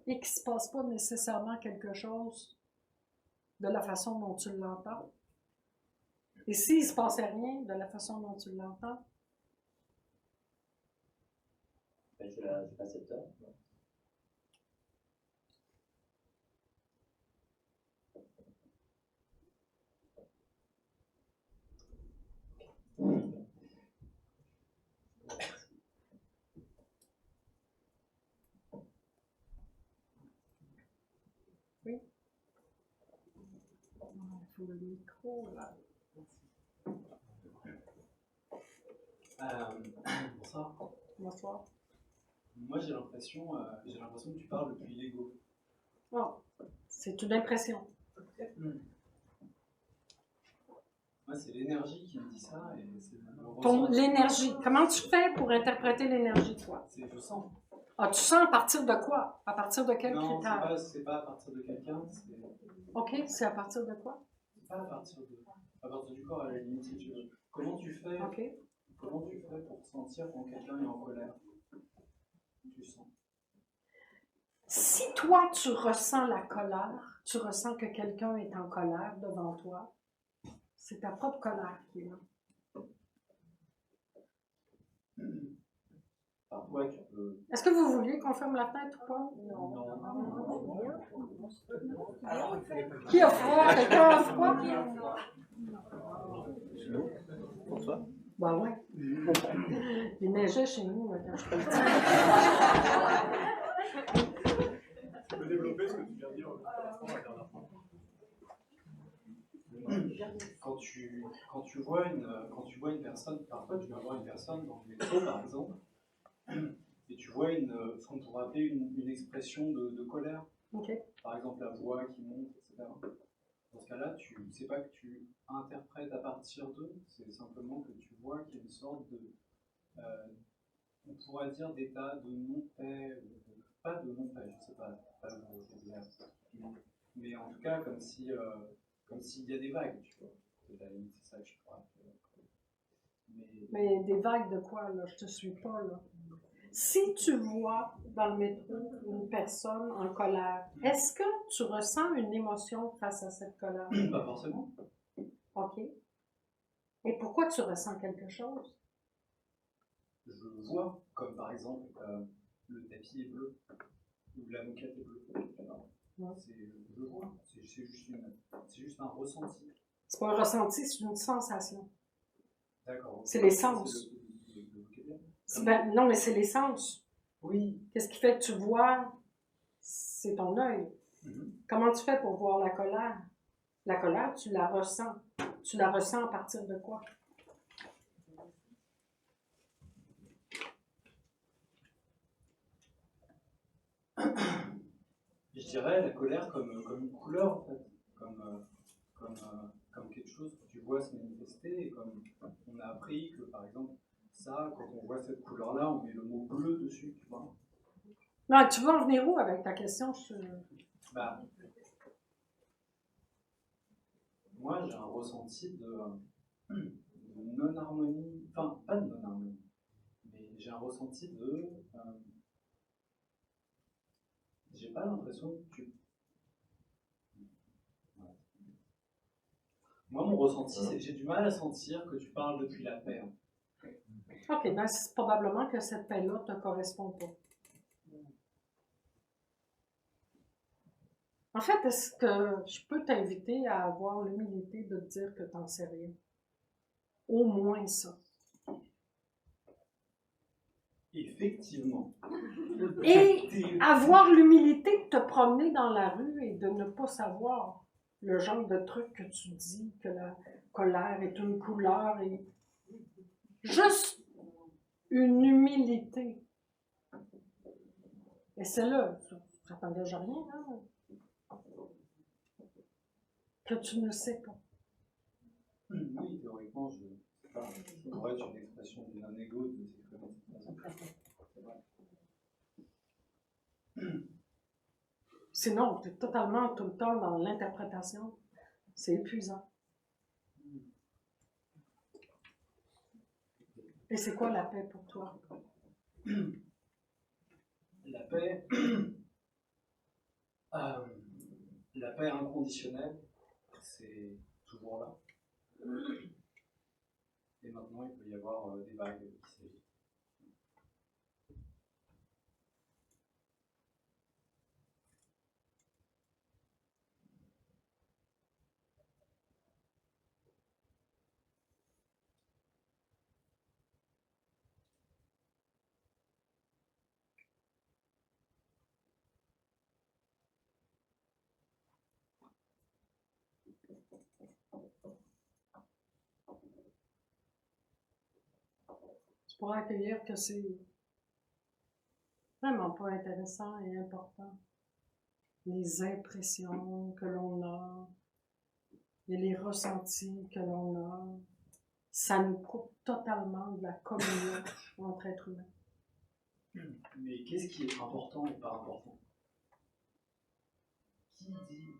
Et qu'il ne se passe pas nécessairement quelque chose de la façon dont tu l'entends. Et s'il ne se passait rien de la façon dont tu l'entends? Je l'accepte. Oui. Il faut le micro, là. Bonsoir. Bonsoir. Moi, j'ai l'impression que tu parles depuis l'ego. Oh, c'est une impression. Moi, c'est l'énergie qui me dit ça. Et c'est L'énergie. Comment tu fais pour interpréter l'énergie, toi? Je sens. Ah, tu sens à partir de quoi? À partir de quel Non, critère? c'est pas à partir de quelqu'un. OK, c'est à partir de quoi? C'est pas à partir du corps, à la limite, si tu veux. Comment tu fais pour sentir quand quelqu'un est en colère? Tu sens. Si toi, tu ressens la colère, tu ressens que quelqu'un est en colère devant toi, c'est ta propre colère qui est là. Parfois, tu peux... Est-ce que vous vouliez qu'on ferme la fenêtre ou pas? Non. Qui a froid? Quelqu'un a froid? Pour toi? Ben ouais. Il neigeait chez nous quand je faisais. Tu peux développer ce que tu viens de dire la dernière fois. Quand tu vois une personne, parfois tu vas voir une personne dans le métro par exemple, et tu vois ce qu'on pourrait appeler une expression de colère. Okay. Par exemple la voix qui monte, etc. Dans ce cas-là, c'est pas que tu interprètes à partir d'eux, c'est simplement que tu vois qu'il y a une sorte de, on pourrait dire d'état de non-paix, pas de non-paix, je sais pas le mot, mais en tout cas comme s'il y a des vagues, tu vois. peut-être à la limite, c'est ça que je crois. Mais des vagues de quoi, là? Je te suis pas, là. Si tu vois dans le métro une personne en colère, est-ce que tu ressens une émotion face à cette colère? Pas forcément. OK. Et pourquoi tu ressens quelque chose? Je vois, comme par exemple, le tapis est bleu, ou la moquette est bleue. Ouais. Je vois, c'est juste un ressenti. C'est pas un ressenti, c'est une sensation. D'accord. C'est les sens. Le vocabulaire. Ben, non, mais c'est les sens. Oui. Qu'est-ce qui fait que tu vois? C'est ton œil. Comment tu fais pour voir la colère? La colère, tu la ressens. Tu la ressens à partir de quoi? Je dirais la colère comme une couleur, en fait. Comme quelque chose que tu vois se manifester. Et comme on a appris que, par exemple, ça, quand on voit cette couleur-là, on met le mot bleu dessus, tu vois. Non, tu veux en venir où avec ta question? Bah, moi, j'ai un ressenti de non-harmonie, enfin, pas de non-harmonie, mais j'ai un ressenti de... j'ai pas l'impression que tu... Ouais. Moi, mon ressenti, c'est que j'ai du mal à sentir que tu parles depuis la paix. OK, ben c'est probablement que cette paix-là ne te correspond pas. En fait, est-ce que je peux t'inviter à avoir l'humilité de te dire que tu n'en sais rien? Au moins ça. Effectivement. Et avoir l'humilité de te promener dans la rue et de ne pas savoir le genre de truc que tu dis, que la colère est une couleur et juste une humilité. Et c'est là, ça t'engage à rien, hein? Que tu ne sais pas. Oui, théoriquement, ça pourrait être une expression du non-ego de s'exprimer de cette façon. C'est vrai. Sinon, tu es totalement tout le temps dans l'interprétation. C'est épuisant. Et c'est quoi la paix pour toi? La paix, la paix inconditionnelle, c'est toujours là. Et maintenant, il peut y avoir des vagues qui s'évitent. Tu pourras accueillir que c'est vraiment pas intéressant et important. Les impressions que l'on a et les ressentis que l'on a, ça nous coupe totalement de la communion entre êtres humains. Mais qu'est-ce qui est important et pas important? Qui dit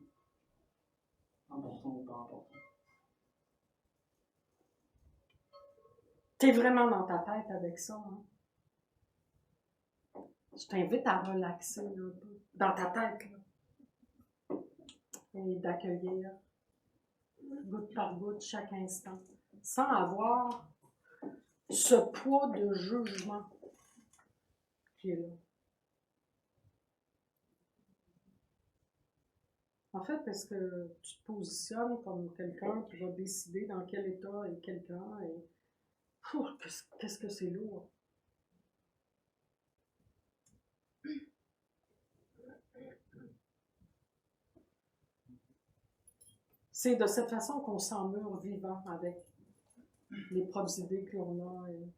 important ou pas important? T'es vraiment dans ta tête avec ça, hein? Je t'invite à relaxer un peu dans ta tête, là. Et d'accueillir goutte par goutte chaque instant, sans avoir ce poids de jugement qui est là. En fait, est-ce que tu te positionnes comme quelqu'un qui va décider dans quel état est quelqu'un et qu'est-ce que c'est lourd? C'est de cette façon qu'on s'emmure vivant avec les propres idées que l'on a. Et...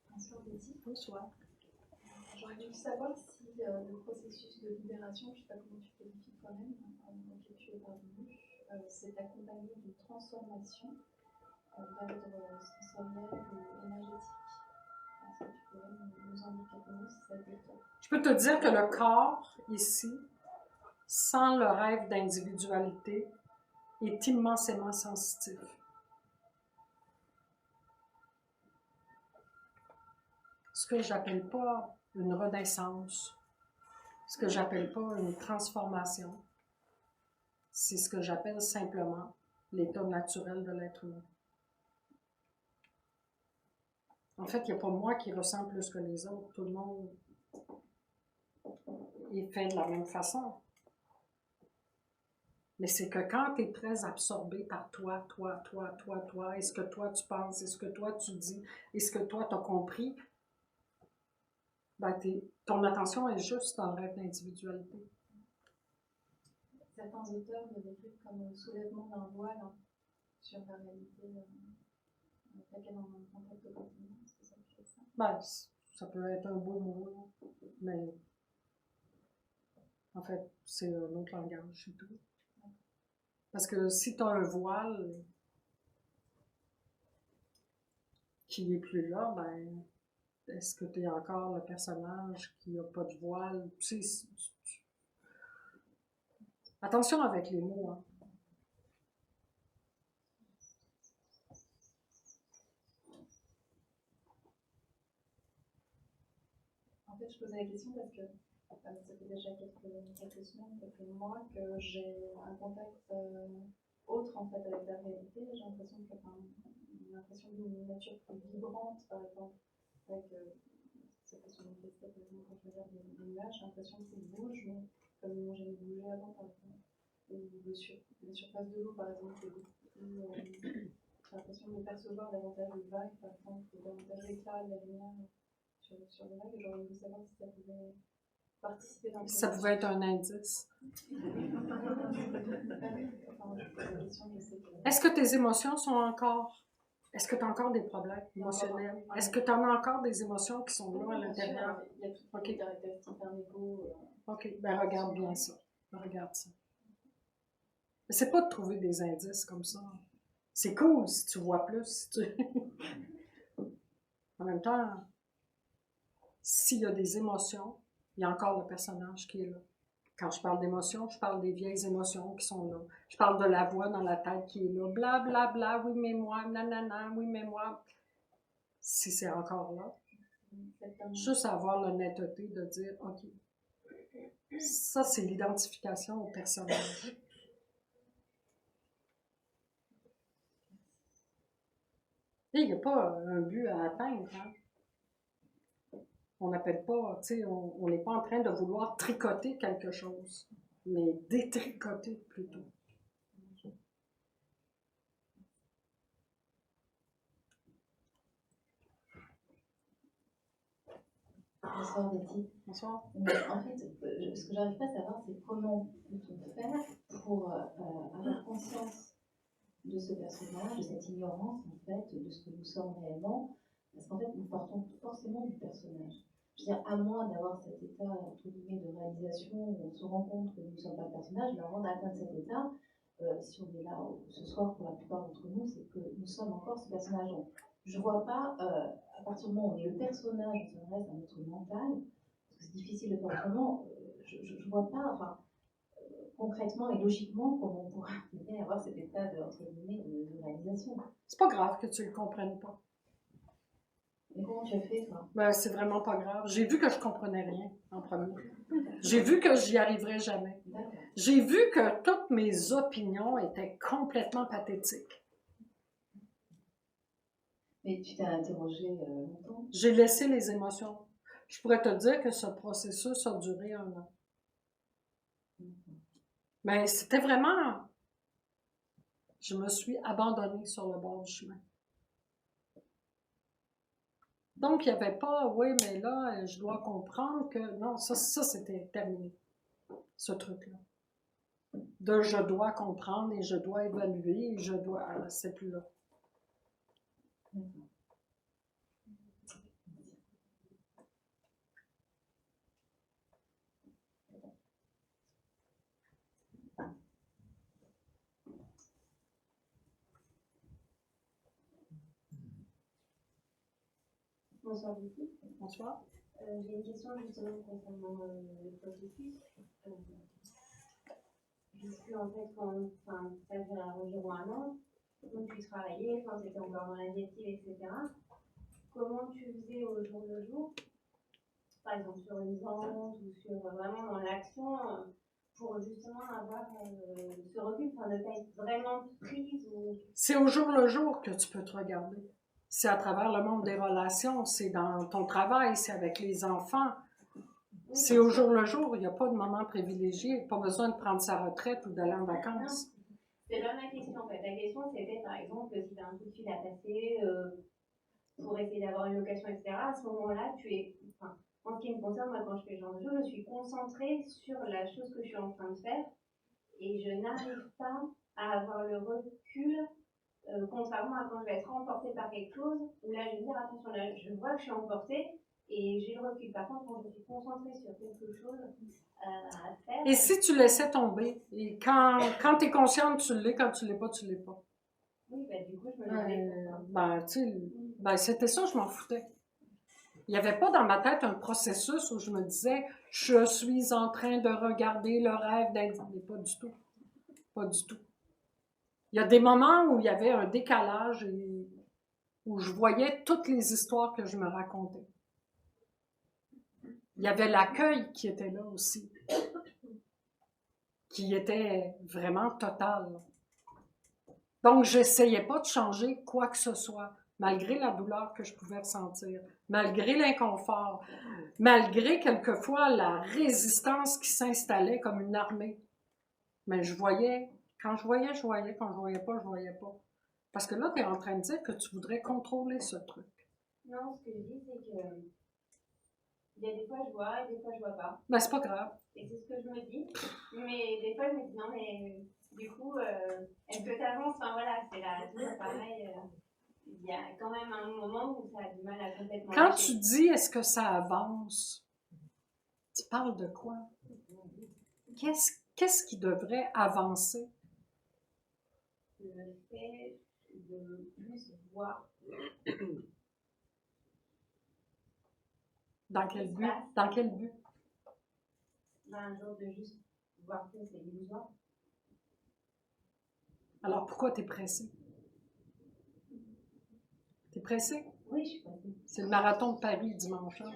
Bonsoir Betty. Bonsoir. J'aurais voulu savoir si le processus de libération, je ne sais pas comment tu qualifies toi-même, auquel tu es parvenu, s'est accompagné d'une transformation d'ordre sensoriel ou énergétique. Est-ce que tu pourrais nous en dire quelques mots si ça a été le cas? Je peux te dire que le corps, ici, sans le rêve d'individualité, est immensément sensitif. Ce que j'appelle pas une renaissance, ce que j'appelle pas une transformation, c'est ce que j'appelle simplement l'état naturel de l'être humain. En fait, il n'y a pas moi qui ressens plus que les autres. Tout le monde est fait de la même façon. Mais c'est que quand tu es très absorbé par toi, est-ce que toi tu penses, est-ce que toi tu dis, est-ce que toi tu as compris, ben ton attention est juste dans le rêve d'individualité. Certains auteurs le décrivent comme le soulèvement d'un voile sur la réalité avec laquelle on est en contact au quotidien. Est-ce que ça peut être ça? Ben, ça peut être un beau mot, mais en fait, c'est un autre langage, c'est tout. Parce que si tu as un voile qui n'est plus là, ben, est-ce que tu es encore le personnage qui n'a pas de voile? Attention avec les mots, hein. En fait, je posais la question parce que ça fait déjà quelques semaines, quelques mois que j'ai un contact autre en fait avec la réalité. J'ai l'impression d'une nature plus vibrante, par exemple, avec cette question de par exemple, quand je regarde des nuages, j'ai l'impression qu'ils bougent, mais comme ils n'ont jamais bougé avant, par exemple. Et les surfaces de l'eau, par exemple, c'est beaucoup plus. J'ai l'impression de percevoir davantage les vagues, par exemple, davantage l'éclat de la lumière sur les vagues. J'aurais voulu savoir si ça pouvait participer dans le Ça pouvait être un indice. Est-ce que tes émotions sont encore... Est-ce que tu as encore des problèmes émotionnels? Est-ce que tu en as encore des émotions qui sont là à l'intérieur? Il y a toutes les caractéristiques d'un ego. OK, ben regarde bien ça. Regarde ça. Mais c'est pas de trouver des indices comme ça. C'est cool si tu vois plus. Si tu... En même temps, s'il y a des émotions, il y a encore le personnage qui est là. Quand je parle d'émotions, je parle des vieilles émotions qui sont là. Je parle de la voix dans la tête qui est là. Bla, bla, bla, oui, mais moi, nanana, oui, mais moi. Si c'est encore là, juste avoir l'honnêteté de dire, OK, ça, c'est l'identification au personnage. Et il n'y a pas un but à atteindre, hein? On n'appelle pas, tu sais, on n'est pas en train de vouloir tricoter quelque chose, mais détricoter plutôt. Bonsoir Betty. Bonsoir. En fait, ce que j'arrive pas à savoir, c'est comment peut-on faire pour avoir conscience de ce personnage, de cette ignorance en fait, de ce que nous sommes réellement, parce qu'en fait, nous partons forcément du personnage. Je veux dire, à moins d'avoir cet état, entre guillemets, de réalisation où on se rend compte que nous ne sommes pas le personnage, mais avant d'atteindre cet état, si on est là ce soir pour la plupart d'entre nous, c'est que nous sommes encore ce personnage. Donc, je ne vois pas, à partir du moment où on est le personnage, on s'adresse à notre mental, parce que c'est difficile de faire autrement, je ne vois pas, enfin, concrètement et logiquement comment on pourrait avoir cet état de, entre guillemets, de réalisation. C'est pas grave que tu le comprennes pas. Mais comment tu as fait, toi? Ben, c'est vraiment pas grave. J'ai vu que je comprenais rien en premier. J'ai vu que j'y arriverais jamais. J'ai vu que toutes mes opinions étaient complètement pathétiques. Mais tu t'es interrogé longtemps? J'ai laissé les émotions. Je pourrais te dire que ce processus a duré 1 an. Mais c'était vraiment... Je me suis abandonnée sur le bord du chemin. Donc, il n'y avait pas, oui, mais là, je dois comprendre que... Non, ça c'était terminé, ce truc-là. De je dois comprendre et je dois évaluer et je dois... c'est plus là. Bonsoir beaucoup. Bonsoir. J'ai une question justement concernant le processus. Puisque en fait, ça fait environ un an, donc tu travaillais, quand tu étais encore dans l'adjectif, etc. Comment tu faisais au jour le jour, par exemple sur une vente ou sur vraiment dans l'action, pour justement avoir ce recul, enfin ne pas être vraiment prise ou... C'est au jour le jour que tu peux te regarder. C'est à travers le monde des relations, c'est dans ton travail, c'est avec les enfants. C'est au jour le jour, il n'y a pas de moment privilégié, pas besoin de prendre sa retraite ou d'aller en vacances. C'est pas ma question en fait. La question c'était par exemple si tu as un coup de fil à passer pour essayer d'avoir une location, etc. À ce moment-là, tu es, enfin, en ce qui me concerne, moi quand je fais ce genre de choses, je suis concentrée sur la chose que je suis en train de faire et je n'arrive pas à avoir le recul, contrairement à quand je vais être emportée par quelque chose, où là je vais dire attention, là je vois que je suis emportée et j'ai le recul. Par contre, quand je suis concentrée sur quelque chose à faire... Et si tu laissais tomber, et quand tu es consciente, tu l'es, quand tu l'es pas, tu l'es pas. Oui, ben du coup, je me demandais c'était ça, je m'en foutais. Il n'y avait pas dans ma tête un processus où je me disais « je suis en train de regarder le rêve d'être... » Mais pas du tout. Pas du tout. Il y a des moments où il y avait un décalage et où je voyais toutes les histoires que je me racontais. Il y avait l'accueil qui était là aussi, qui était vraiment total. Donc, j'essayais pas de changer quoi que ce soit, malgré la douleur que je pouvais ressentir, malgré l'inconfort, malgré quelquefois la résistance qui s'installait comme une armée. Mais je voyais, quand je voyais, je voyais, quand je voyais pas, je voyais pas. Parce que là, tu es en train de dire que tu voudrais contrôler ce truc. Non, ce que je dis, c'est que il y a des fois je vois et des fois je vois pas. Ben, c'est pas grave. Et c'est ce que je me dis. Mais des fois, je me dis non, mais du coup, est-ce que tu avances? Enfin voilà, c'est là, toujours pareil. Il y a quand même un moment où ça a du mal à complètement Quand lâcher. tu dis est-ce que ça avance, tu parles de quoi? Qu'est-ce qui devrait avancer? Le fait de plus voir. Dans quel but? Dans quel but? Un jour de juste voir que c'est illusoire. Alors pourquoi tu es pressé? Tu es pressé? Oui, je suis pressée. C'est le marathon de Paris dimanche. Hein?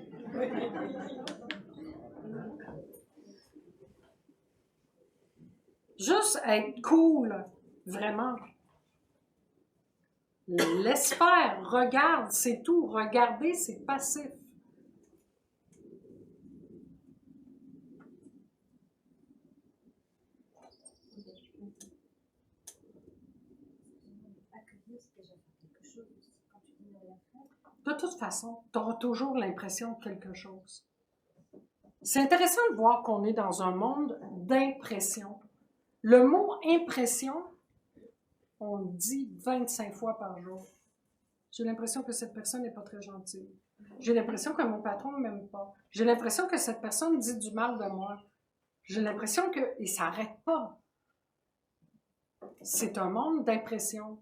Juste être cool, vraiment. Laisse faire, regarde, c'est tout. Regarder, c'est passif. De toute façon, tu auras toujours l'impression de quelque chose. C'est intéressant de voir qu'on est dans un monde d'impression. Le mot impression, on le dit 25 fois par jour. J'ai l'impression que cette personne n'est pas très gentille. J'ai l'impression que mon patron ne m'aime pas. J'ai l'impression que cette personne dit du mal de moi. J'ai l'impression que... Et ça n'arrête pas. C'est un monde d'impression.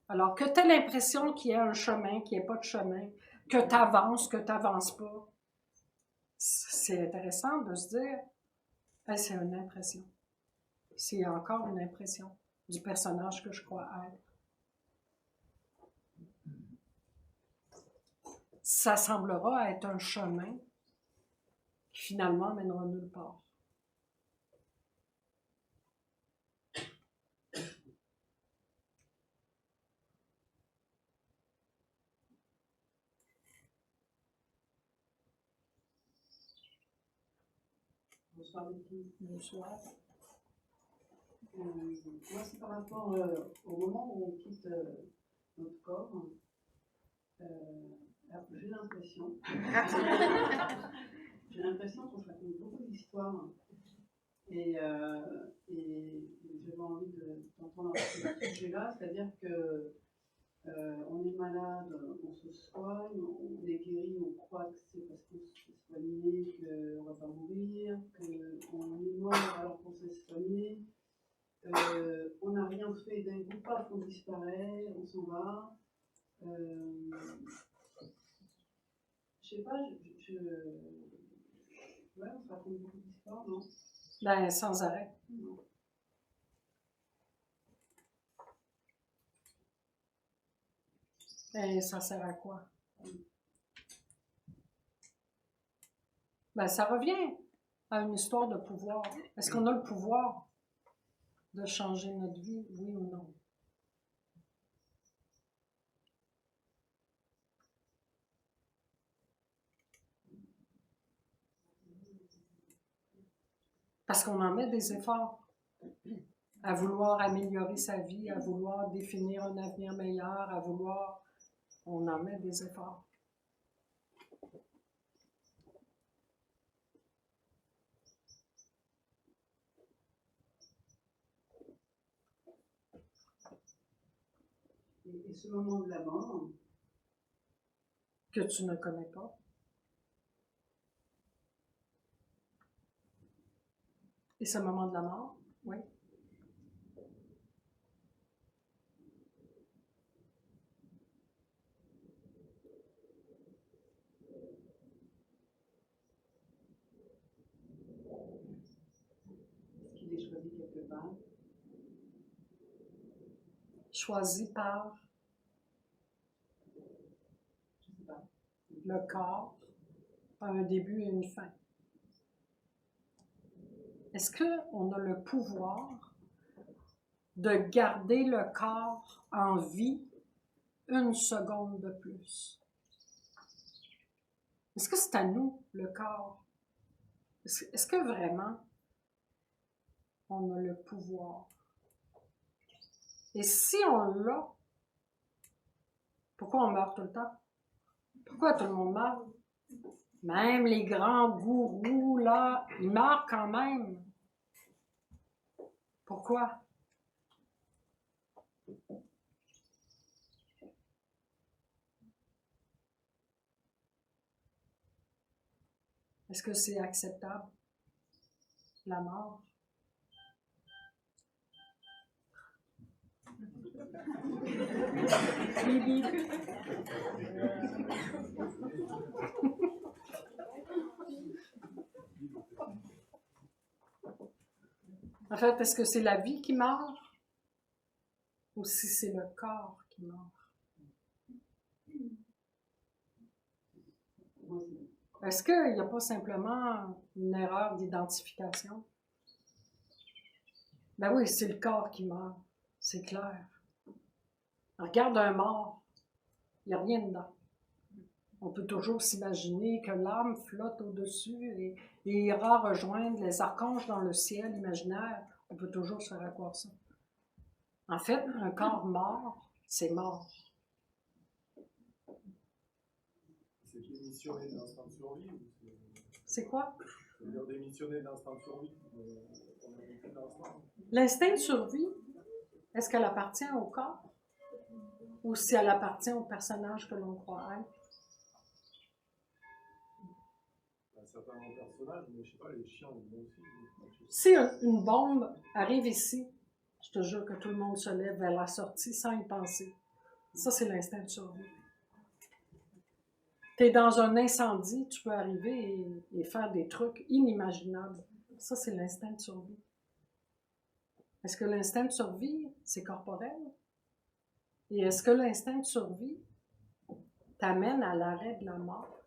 Alors, que tu aies l'impression qu'il y a un chemin, qu'il n'y ait pas de chemin, que tu avances, que tu n'avances pas, c'est intéressant de se dire, hey, c'est une impression. C'est encore une impression du personnage que je crois être. Ça semblera être un chemin qui finalement mènera nulle part. Bonsoir Betty. Bonsoir. Moi, c'est par rapport au moment où on quitte notre corps. Alors, j'ai l'impression qu'on se raconte beaucoup d'histoires. Et j'avais envie d'entendre ce sujet-là, c'est-à-dire que on est malade, on se soigne, on est guéri, on croit que c'est parce qu'on s'est soigné qu'on ne va pas mourir, qu'on est mort alors qu'on s'est soigné. On n'a rien fait, d'un coup, paf, on disparaît, on s'en va. sais pas, ouais, on se raconte beaucoup d'histoires, non? Ben, sans arrêt. Non. Et ça sert à quoi? Ben, ça revient à une histoire de pouvoir. Est-ce qu'on a le pouvoir de changer notre vie, oui ou non? Parce qu'on en met des efforts à vouloir améliorer sa vie, à vouloir définir un avenir meilleur, à vouloir... On en met des efforts. Et ce moment de la mort, Que tu ne connais pas. Et ce moment de la mort, oui. est-ce qu'il est choisi quelque part? Choisi par Je sais pas. le corps, un début et une fin. Est-ce qu'on a le pouvoir de garder le corps en vie une seconde de plus? Est-ce que c'est à nous, le corps? Est-ce que vraiment on a le pouvoir? Et si on l'a, pourquoi on meurt tout le temps? Pourquoi tout le monde meurt? Même les grands gourous, là, ils meurent quand même. Pourquoi? Est-ce que c'est acceptable, la mort? Bibi. En fait, est-ce que c'est la vie qui meurt ou si c'est le corps qui meurt? Est-ce qu'il n'y a pas simplement une erreur d'identification? Ben oui, c'est le corps qui meurt, c'est clair. Regarde un mort, il n'y a rien dedans. On peut toujours s'imaginer que l'âme flotte au-dessus et ira rejoindre les archanges dans le ciel imaginaire. On peut toujours se faire à croire ça. En fait, un corps mort, c'est mort. C'est démissionner de l'instinct de survie ou C'est quoi? c'est-à-dire démissionner de l'instinct de survie? On a vécu l'instinct. L'instinct de survie, est-ce qu'elle appartient au corps ou si elle appartient au personnage que l'on croit être? Un certain nombre de personnages, mais je sais pas, les chiens, ils ont aussi. Si une bombe arrive ici, je te jure que tout le monde se lève vers la sortie sans y penser. Ça, c'est l'instinct de survie. Tu es dans un incendie, tu peux arriver et faire des trucs inimaginables. Ça, c'est l'instinct de survie. Est-ce que l'instinct de survie, c'est corporel? Et est-ce que l'instinct de survie t'amène à l'arrêt de la mort?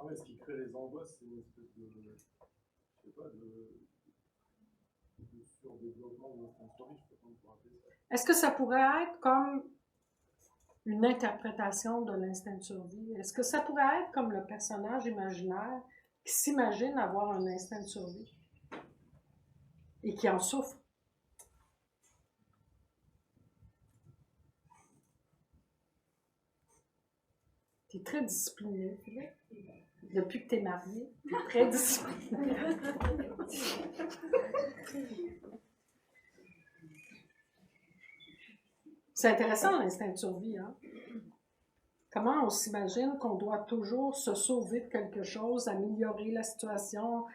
Ah ouais, ce qui crée les angoisses, c'est une espèce de, je sais pas, de surdéveloppement de l'instinct de survie, je sais pas comment on pourrait appeler ça. Est-ce que ça pourrait être comme une interprétation de l'instinct de survie? Est-ce que ça pourrait être comme le personnage imaginaire qui s'imagine avoir un instinct de survie et qui en souffre? Tu es très discipliné, Philippe. Depuis que tu es marié, tu es très discipliné. C'est intéressant, l'instinct de survie, hein? Comment on s'imagine qu'on doit toujours se sauver de quelque chose, améliorer la situation.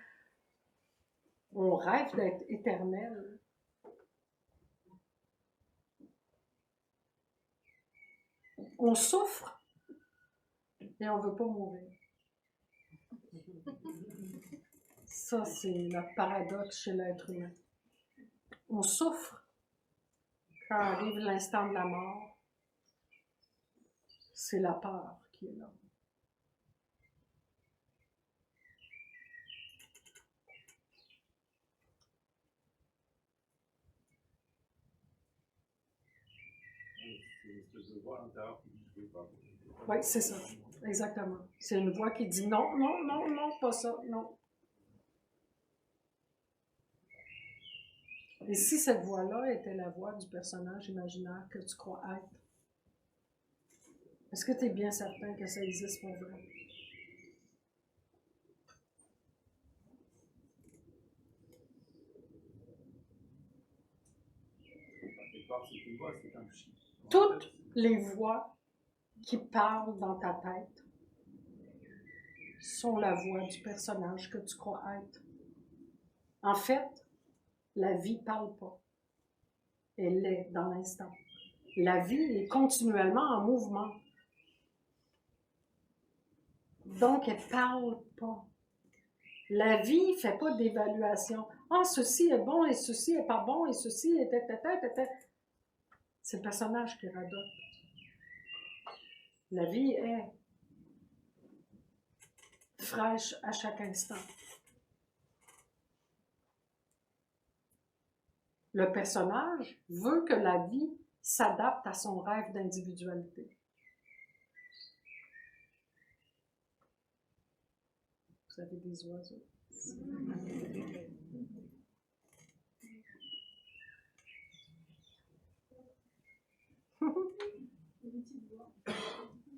On rêve d'être éternel. On souffre. Il Et on ne veut pas mourir. Ça, c'est le paradoxe chez l'être humain. On souffre quand arrive l'instant de la mort. C'est la peur qui est là. Oui, c'est ça. Exactement. C'est une voix qui dit non, non, non, non, pas ça, non. Et si cette voix-là était la voix du personnage imaginaire que tu crois être, est-ce que tu es bien certain que ça existe pour vrai? Toutes les voix qui parlent dans ta tête sont la voix du personnage que tu crois être. En fait, la vie ne parle pas. Elle est dans l'instant. La vie est continuellement en mouvement. Donc, elle ne parle pas. La vie ne fait pas d'évaluation. Ah, ceci est bon et ceci n'est pas bon et ceci est... C'est le personnage qui radote. La vie est fraîche à chaque instant. Le personnage veut que la vie s'adapte à son rêve d'individualité. Vous avez des oiseaux.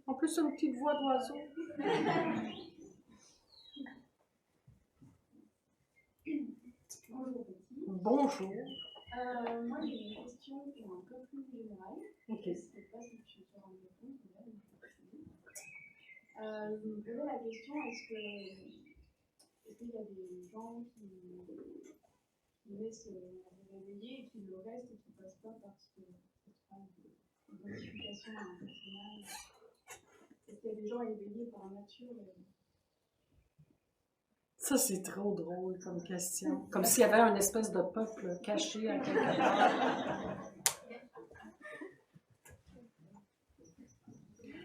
En plus, une petite voix d'oiseau. Bonjour. Bonjour. Moi, j'ai une question qui est un peu plus générale. Ok. Je ne sais pas si tu sauras me répondre. Je me posais la question, est-ce qu'il y a des gens qui laissent les réveiller et qui le restent et qui ne passent pas par cette phase d'identification à un personnage? Est-ce qu'il y a des gens éveillés par nature? Ça, c'est trop drôle comme question. Comme s'il y avait une espèce de peuple caché à quelque part.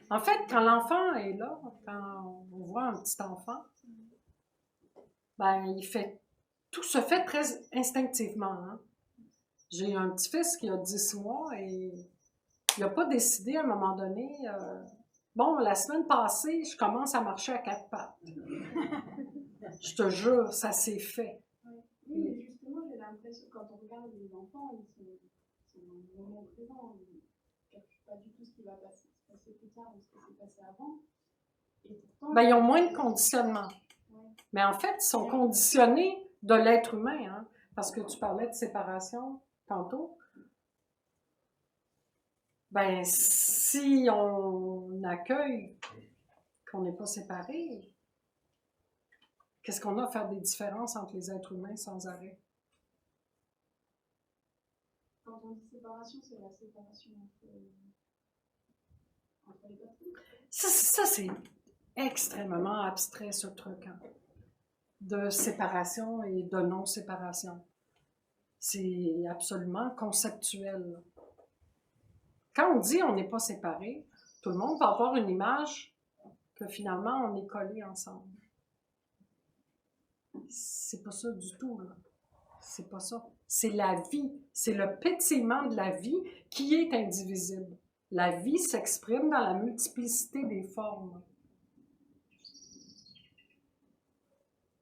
En fait, quand l'enfant est là, quand on voit un petit enfant, ben, tout se fait très instinctivement. Hein? J'ai un petit-fils qui a 10 mois et il n'a pas décidé à un moment donné, bon, la semaine passée, je commence à marcher à 4 pattes. Je te jure, ça s'est fait. Oui, mais justement, j'ai l'impression que quand on regarde les enfants, ils sont dans le moment présent. Ils ne captent pas du tout ce qui va se passer plus tard ou ce qui s'est passé avant. Et pourtant, Ben, ils ont moins de conditionnement. Ouais. Mais en fait, ils sont conditionnés de l'être humain. Hein? Parce que tu parlais de séparation tantôt. Ben, si on accueille qu'on n'est pas séparés, qu'est-ce qu'on a à faire des différences entre les êtres humains sans arrêt? Quand on dit séparation, c'est la séparation entre les personnes. Ça c'est extrêmement abstrait, ce truc, hein, de séparation et de non-séparation. C'est absolument conceptuel. Quand on dit on n'est pas séparés, tout le monde va avoir une image que finalement on est collés ensemble. C'est pas ça du tout, là. C'est pas ça. C'est la vie. C'est le pétillement de la vie qui est indivisible. La vie s'exprime dans la multiplicité des formes.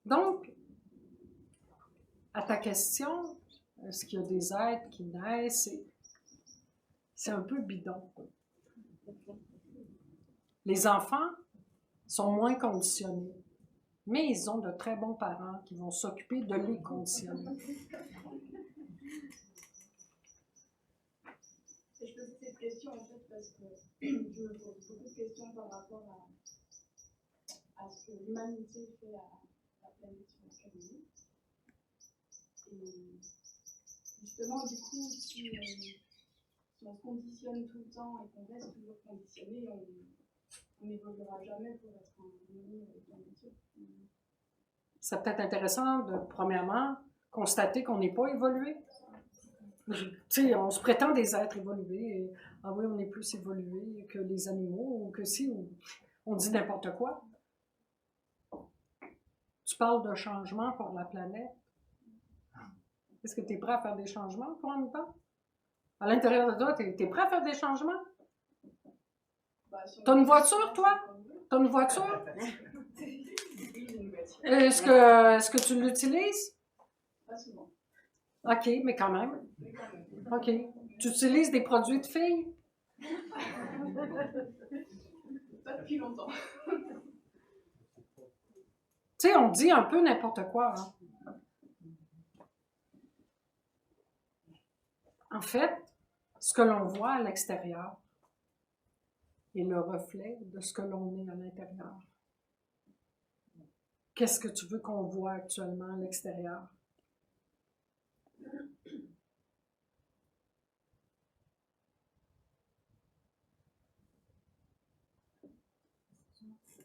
Donc, à ta question, est-ce qu'il y a des êtres qui naissent? C'est un peu bidon. Les enfants sont moins conditionnés. Mais ils ont de très bons parents qui vont s'occuper de les conditionner. Et je pose cette question en fait parce que je me pose beaucoup de questions par rapport à ce que l'humanité fait à la planète sur laquelle on est. Et justement, du coup, si on se conditionne tout le temps et qu'on reste toujours conditionné, on n'évoluera jamais pour être en harmonie avec la nature. C'est peut-être intéressant de, premièrement, constater qu'on n'est pas évolué. Tu sais, on se prétend des êtres évolués. Et, ah oui, on est plus évolué que les animaux, ou que si, ou on dit n'importe quoi. Tu parles de changement pour la planète. Est-ce que tu es prêt à faire des changements pour en même temps? À l'intérieur de toi, tu es prêt à faire des changements? T'as une voiture, toi? T'as une voiture? Est-ce que tu l'utilises? Pas souvent. OK, mais quand même. OK. Tu utilises des produits de filles? Pas depuis longtemps. Tu sais, on dit un peu n'importe quoi. Hein? En fait, ce que l'on voit à l'extérieur est le reflet de ce que l'on est à l'intérieur. Qu'est-ce que tu veux qu'on voit actuellement à l'extérieur?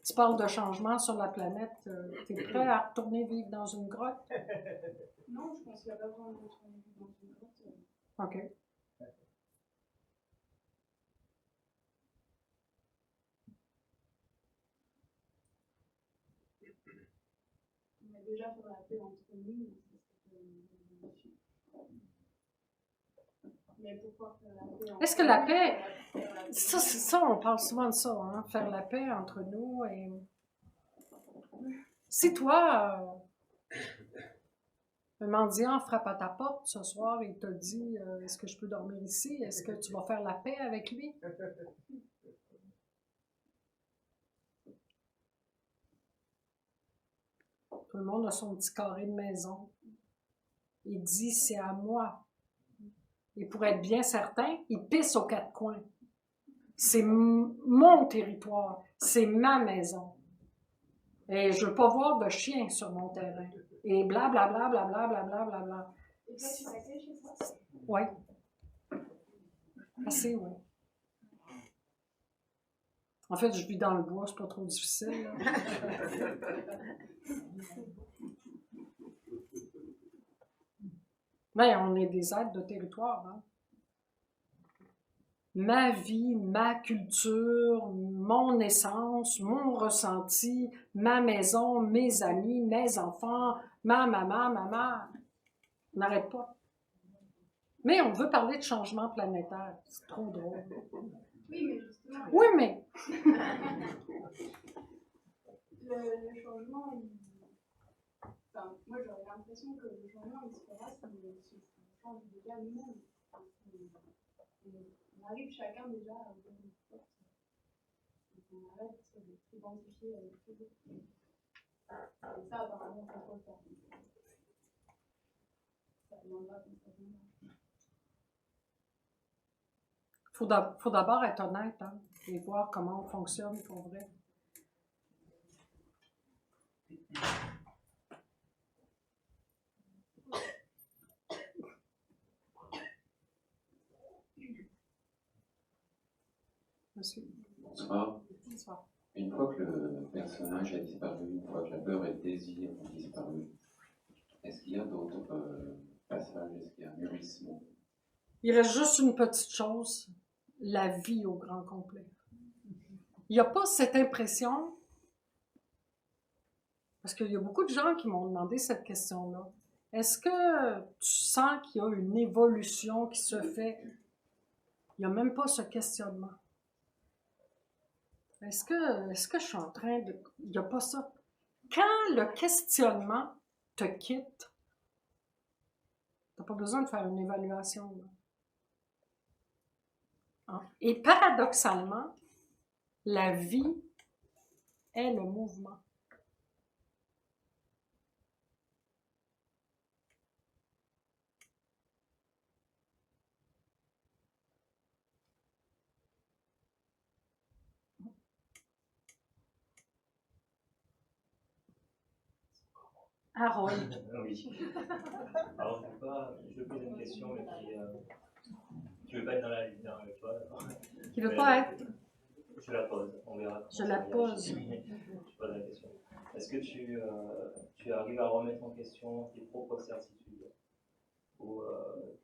Tu parles de changement sur la planète. Tu es prêt à retourner vivre dans une grotte? Non, je pense qu'il n'y a pas besoin de retourner vivre dans une grotte. OK. On va déjà faire la paix entre nous. Mais pourquoi faire la paix entre Est-ce que la paix, ça, on parle souvent de ça, hein, faire la paix entre nous. Et si toi, un mendiant frappe à ta porte ce soir et te dit est-ce que je peux dormir ici? Est-ce que tu vas faire la paix avec lui? Tout le monde a son petit carré de maison. Il dit c'est à moi. Et pour être bien certain, il pisse aux quatre coins. C'est mon territoire, c'est ma maison. Et je ne veux pas voir de chien sur mon terrain. Et blablabla, blablabla, blablabla. Et toi, tu restais chez toi? Oui. Assez, oui. En fait, je vis dans le bois, c'est pas trop difficile. Là. Mais on est des êtres de territoire. Hein? Ma vie, ma culture, mon essence, mon ressenti, ma maison, mes amis, mes enfants, ma maman, maman. On n'arrête pas. Mais on veut parler de changement planétaire. C'est trop drôle. Oui, mais justement. Oui, mais. Le changement, enfin, moi j'aurais l'impression que le changement il se fera si on change déjà nous-mêmes. On arrive chacun déjà à ouvrir une porte. On arrête de s'identifier avec les autres. Et ça, apparemment, ça peut le faire. Ça viendra comme ça viendra. Faut d'abord être honnête hein, et voir comment on fonctionne pour vrai. Monsieur. Bonsoir. Bonsoir. Une fois que le personnage a disparu, une fois que la peur et le désir ont disparu, est-ce qu'il y a d'autres passages? Est-ce qu'il y a un mûrissement? Il reste juste une petite chose, la vie au grand complet. Il n'y a pas cette impression, parce qu'il y a beaucoup de gens qui m'ont demandé cette question-là. Est-ce que tu sens qu'il y a une évolution qui se fait? Il n'y a même pas ce questionnement. Est-ce que je suis en train de... Il n'y a pas ça. Quand le questionnement te quitte, tu n'as pas besoin de faire une évaluation. Hein? Et paradoxalement, la vie est le mouvement. Harold. Oui. Alors, je vais poser une question, mais qui ne veut pas être dans la toi. Qui ne veut pas être. Je la pose, on verra. Je la pose. Je pose la question. Est-ce que tu arrives à remettre en question tes propres certitudes? Ou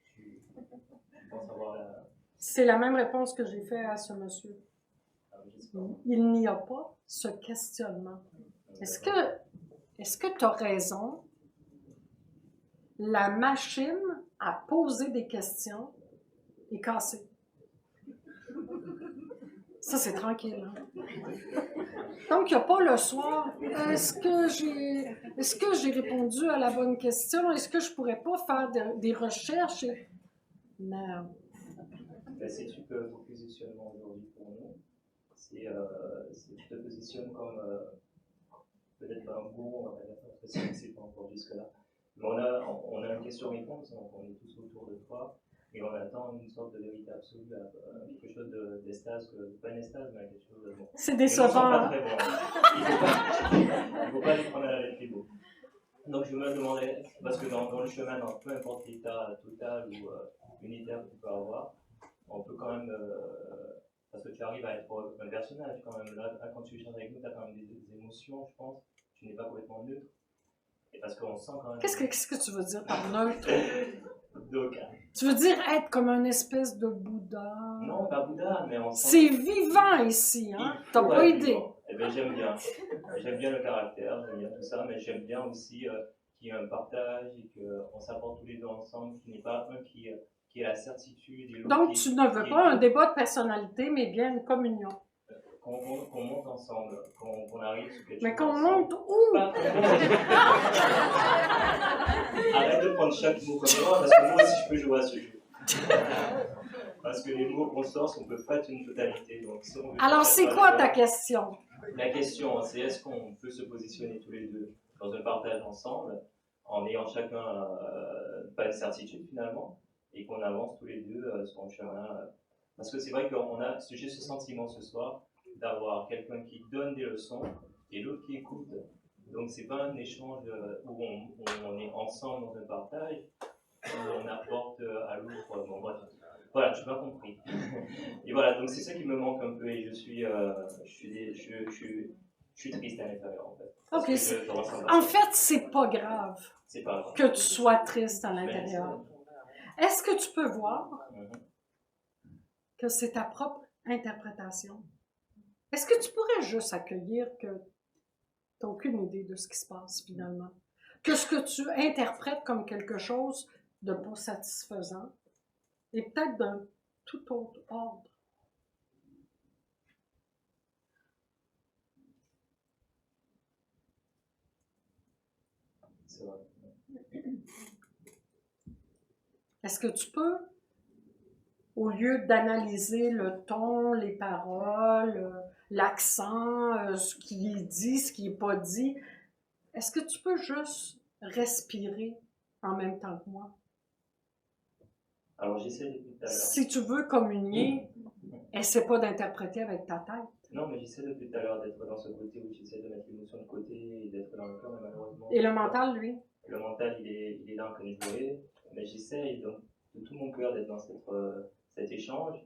tu penses avoir la... C'est la même réponse que j'ai faite à ce monsieur. Il n'y a pas ce questionnement. Est-ce que tu as raison? La machine à poser des questions est cassée. Ça, c'est tranquille. Hein? Donc, il n'y a pas le soir. Est-ce que j'ai répondu à la bonne question? Est-ce que je ne pourrais pas faire des recherches? Non. Ben, sais-tu que ton positionnement aujourd'hui pour nous, c'est tu te positionnes comme peut-être pas un gourou, on va pas dire ça, parce que c'est pas encore jusque-là. Mais on a une question-réponse, donc on est tous autour de toi, et on attend une sorte de vérité absolue, quelque chose d'estase, pas une estase, mais quelque chose de bon. C'est décevant. Bon. Il ne faut pas les prendre à la lettre les mots. Donc je me demandais, parce que dans le chemin, dans peu importe l'état total ou unitaire que tu peux avoir, on peut quand même, parce que tu arrives à être un personnage quand même, là quand tu échanges avec nous, tu as quand même des émotions, je pense, tu n'es pas complètement neutre. Et parce qu'on sent quand même... Qu'est-ce que tu veux dire par neutre? Donc, tu veux dire être comme une espèce de Bouddha? Non, pas Bouddha, mais on sent... C'est vivant ici, hein? T'as pas idée. Eh bien, j'aime bien. J'aime bien le caractère, j'aime bien tout ça, mais j'aime bien aussi qu'il y ait un partage et qu'on s'apporte tous les deux ensemble, qu'il n'y ait pas un qui ait la certitude et l'autre. Donc, tu ne veux pas un débat de personnalité, mais bien une communion. Qu'on monte ensemble, qu'on arrive sur quelque chose. Mais qu'on monte où? Arrête de prendre chaque mot comme moi, parce que moi aussi je peux jouer à ce jeu. Parce que les mots qu'on sort, on ne peut pas être une totalité. Donc, si on veut alors, c'est quoi ta question? La question, c'est est-ce qu'on peut se positionner tous les deux dans un partage ensemble, en ayant chacun pas de certitude finalement, et qu'on avance tous les deux sur un chemin. Parce que c'est vrai que j'ai ce sentiment ce soir d'avoir quelqu'un qui donne des leçons et l'autre qui écoute. Donc c'est pas un échange où on est ensemble dans un partage, où on apporte à l'autre. Bon bref, voilà, tu m'as compris. Et voilà, donc c'est ça qui me manque un peu et je suis triste à l'intérieur en fait. Ok, en fait, c'est pas grave que tu sois triste à l'intérieur. Est-ce que tu peux voir que c'est ta propre interprétation? Est-ce que tu pourrais juste accueillir que tu n'as aucune idée de ce qui se passe finalement? Que ce que tu interprètes comme quelque chose de pas satisfaisant est peut-être d'un tout autre ordre? C'est vrai. Est-ce que tu peux, au lieu d'analyser le ton, les paroles, l'accent, ce qui est dit, ce qui n'est pas dit, est-ce que tu peux juste respirer en même temps que moi? Alors j'essaie depuis tout à l'heure. Si tu veux communier, essaie pas d'interpréter avec ta tête. Non, mais j'essaie depuis tout à l'heure d'être dans ce côté où j'essaie de mettre l'émotion de côté et d'être dans le cœur, mais malheureusement... Et le mental, lui? Le mental, il est là en train de jouer, mais j'essaie de tout mon cœur d'être dans cet échange,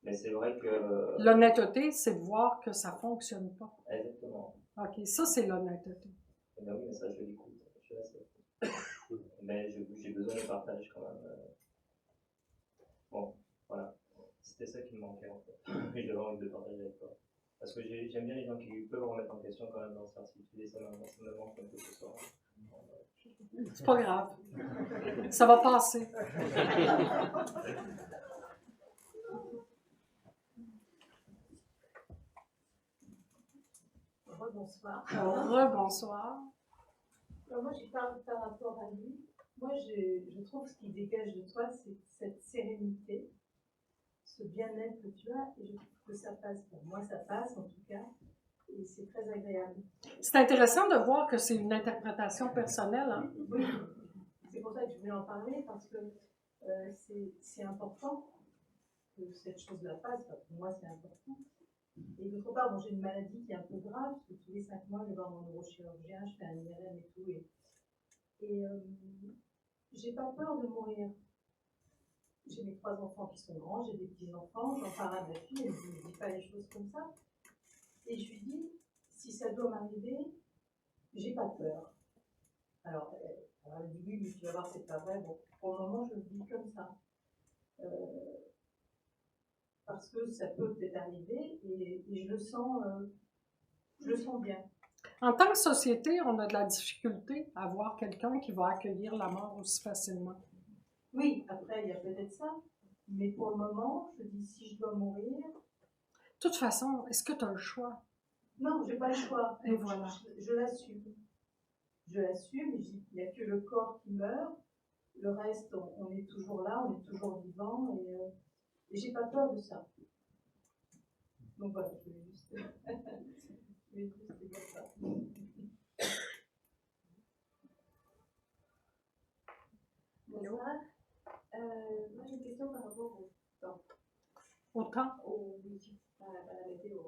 mais c'est vrai que... L'honnêteté, c'est de voir que ça ne fonctionne pas. Exactement. OK, ça, c'est l'honnêteté. Ben oui, mais ça, je l'écoute. Mais j'ai besoin de partage quand même. Bon, voilà. C'était ça qui me manquait en fait. J'avais envie de partager avec toi. Parce que j'aime bien les gens qui peuvent remettre en question quand même leur certitude et ça me manque un peu ce soir. C'est pas grave. Ça va passer. Rebonsoir. Rebonsoir. Moi, je parle par rapport à lui. Moi, je trouve ce qui dégage de toi, c'est cette sérénité, ce bien-être que tu as, et je trouve que ça passe. Pour moi, ça passe en tout cas, et c'est très agréable. C'est intéressant de voir que c'est une interprétation personnelle. Hein? Oui, c'est pour ça que je voulais en parler, parce que c'est important que cette chose-là passe. Enfin, pour moi, c'est important. Et d'autre part, bon, j'ai une maladie qui est un peu grave, parce que tous les 5 mois, je vais voir mon neurochirurgien, je fais un IRM et tout. Et j'ai pas peur de mourir. J'ai mes 3 enfants qui sont grands, j'ai des petits-enfants, j'en parle à ma fille, elle ne me dit pas les choses comme ça. ça doit m'arriver, j'ai pas peur. Alors, elle dit oui, mais tu vas voir, c'est pas vrai. Bon, pour le moment, je le vis comme ça. Parce que ça peut peut-être arriver et je le sens bien. En tant que société, on a de la difficulté à voir quelqu'un qui va accueillir la mort aussi facilement. Oui, après, il y a peut-être ça. Mais pour le moment, je dis si je dois mourir. De toute façon, est-ce que tu as le choix? Non, je n'ai pas le choix. Et voilà. Je l'assume. Je l'assume, il n'y a que le corps qui meurt. Le reste, on est toujours là, on est toujours vivant et j'ai pas peur de ça. Donc voilà, je vais juste dire ça. Bonsoir. Moi j'ai une question par rapport au temps. Au temps? Oui, à la météo.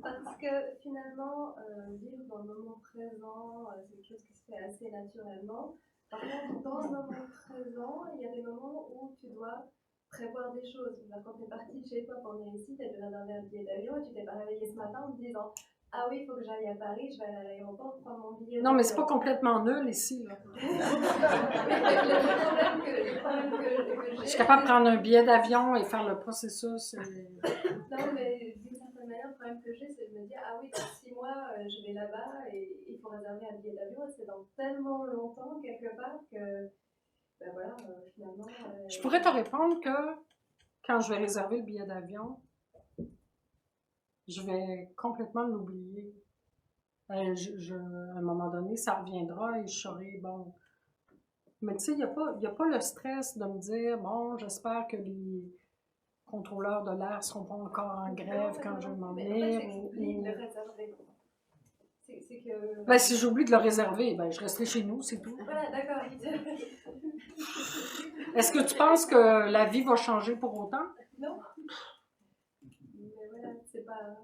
Parce que finalement, vivre dans le moment présent, c'est quelque chose qui se fait assez naturellement. Par contre, dans le moment présent, il y a des moments où tu dois prévoir des choses. Là, quand tu es parti de chez toi pour venir ici, tu as dû réserver un billet d'avion et tu t'es pas réveillé ce matin en te disant ah oui, il faut que j'aille à Paris, je vais aller à l'aéroport prendre mon billet. Non, mais c'est pas complètement nul ici, là. Le problème que j'ai, je suis capable de prendre un billet d'avion et faire le processus. Non, mais d'une certaine manière, le problème que j'ai, c'est de me dire ah oui, dans 6 mois, je vais là-bas et il faut réserver un billet d'avion et c'est dans tellement longtemps, quelque part, que ben voilà, finalement. Je pourrais te répondre que quand je vais réserver le billet d'avion, je vais complètement l'oublier. À un moment donné, ça reviendra et je saurai, bon. Mais tu sais, il n'y a pas le stress de me dire, bon, j'espère que les contrôleurs de l'air ne seront pas encore en grève quand je vais m'en venir. Ben, si j'oublie de le réserver, ben, je resterai chez nous, c'est tout. Voilà, d'accord. Est-ce que tu penses que la vie va changer pour autant? Non. Mais voilà, c'est pas.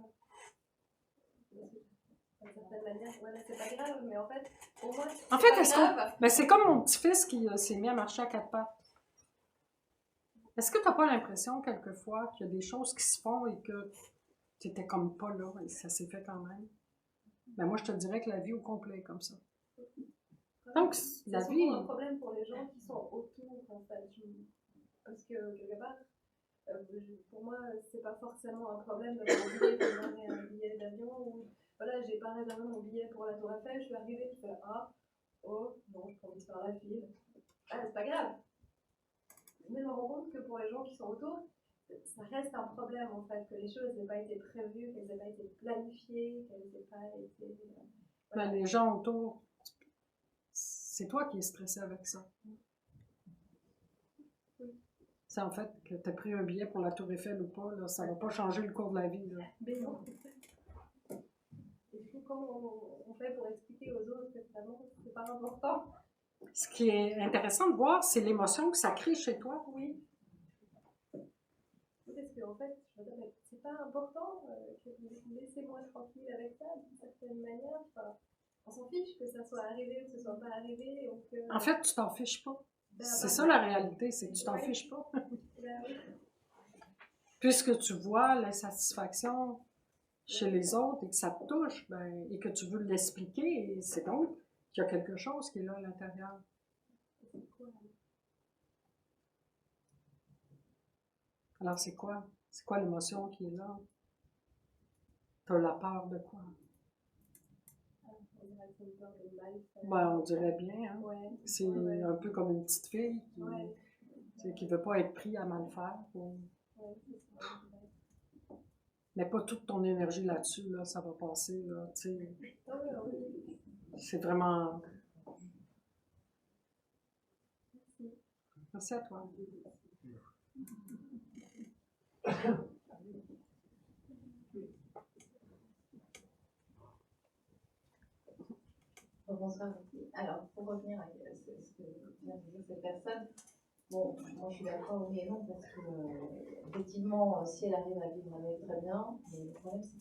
D'une certaine manière, voilà, c'est pas grave, mais en fait, pour moi, c'est en fait, pas grave. Ben, c'est comme mon petit-fils qui s'est mis à marcher à 4 pattes. Est-ce que tu n'as pas l'impression, quelquefois, qu'il y a des choses qui se font et que tu n'étais comme pas là et ça s'est fait quand même? Ben, moi, je te dirais que la vie au complet est comme ça. Donc, la vie. C'est souvent un problème pour les gens qui sont autour, en fait. Parce que, quelque part, pour moi, c'est pas forcément un problème de réserver un billet d'avion ou. Voilà, j'ai pas réservé mon billet pour la Tour Eiffel, je suis arrivée, je fais ah, oh, non, j'ai pas envie de faire la file. Ah, c'est pas grave. Mais je me rends compte que pour les gens qui sont autour, ça reste un problème en fait, que les choses n'aient pas été prévues, qu'elles n'aient pas été planifiées, qu'elles n'aient pas été. Voilà. Ben, les gens autour, c'est toi qui es stressé avec ça. Oui. C'est en fait que tu as pris un billet pour la Tour Eiffel ou pas, là, ça va pas changer le cours de la vie. Là. Mais non. Comment on fait pour expliquer aux autres que finalement c'est pas important? Ce qui est intéressant de voir, c'est l'émotion que ça crée chez toi. Oui. Parce qu'en fait, je me dis, mais c'est pas important, laissez-moi tranquille avec ça, d'une certaine manière. Enfin, on s'en fiche que ça soit arrivé ou que ce soit pas arrivé. Donc, en fait, tu t'en fiches pas. C'est ça la réalité, c'est que tu t'en fiches pas. Ben oui. Puisque tu vois l'insatisfaction chez les autres et que ça te touche, ben, et que tu veux l'expliquer, c'est donc qu'il y a quelque chose qui est là à l'intérieur. Alors c'est quoi? C'est quoi l'émotion qui est là? T'as la peur de quoi? Ben, on dirait bien, hein? Ouais. C'est un peu comme une petite fille qui ne veut pas être prise à mal faire. Mais pas toute ton énergie là-dessus, là, ça va passer, là, tu sais. C'est vraiment... Merci à toi. Bonsoir. Alors, pour revenir à ce que vient de dire cette personne, bon, moi je suis d'accord oui et non, parce que effectivement, si elle arrive à vivre avec très bien, mais le problème c'est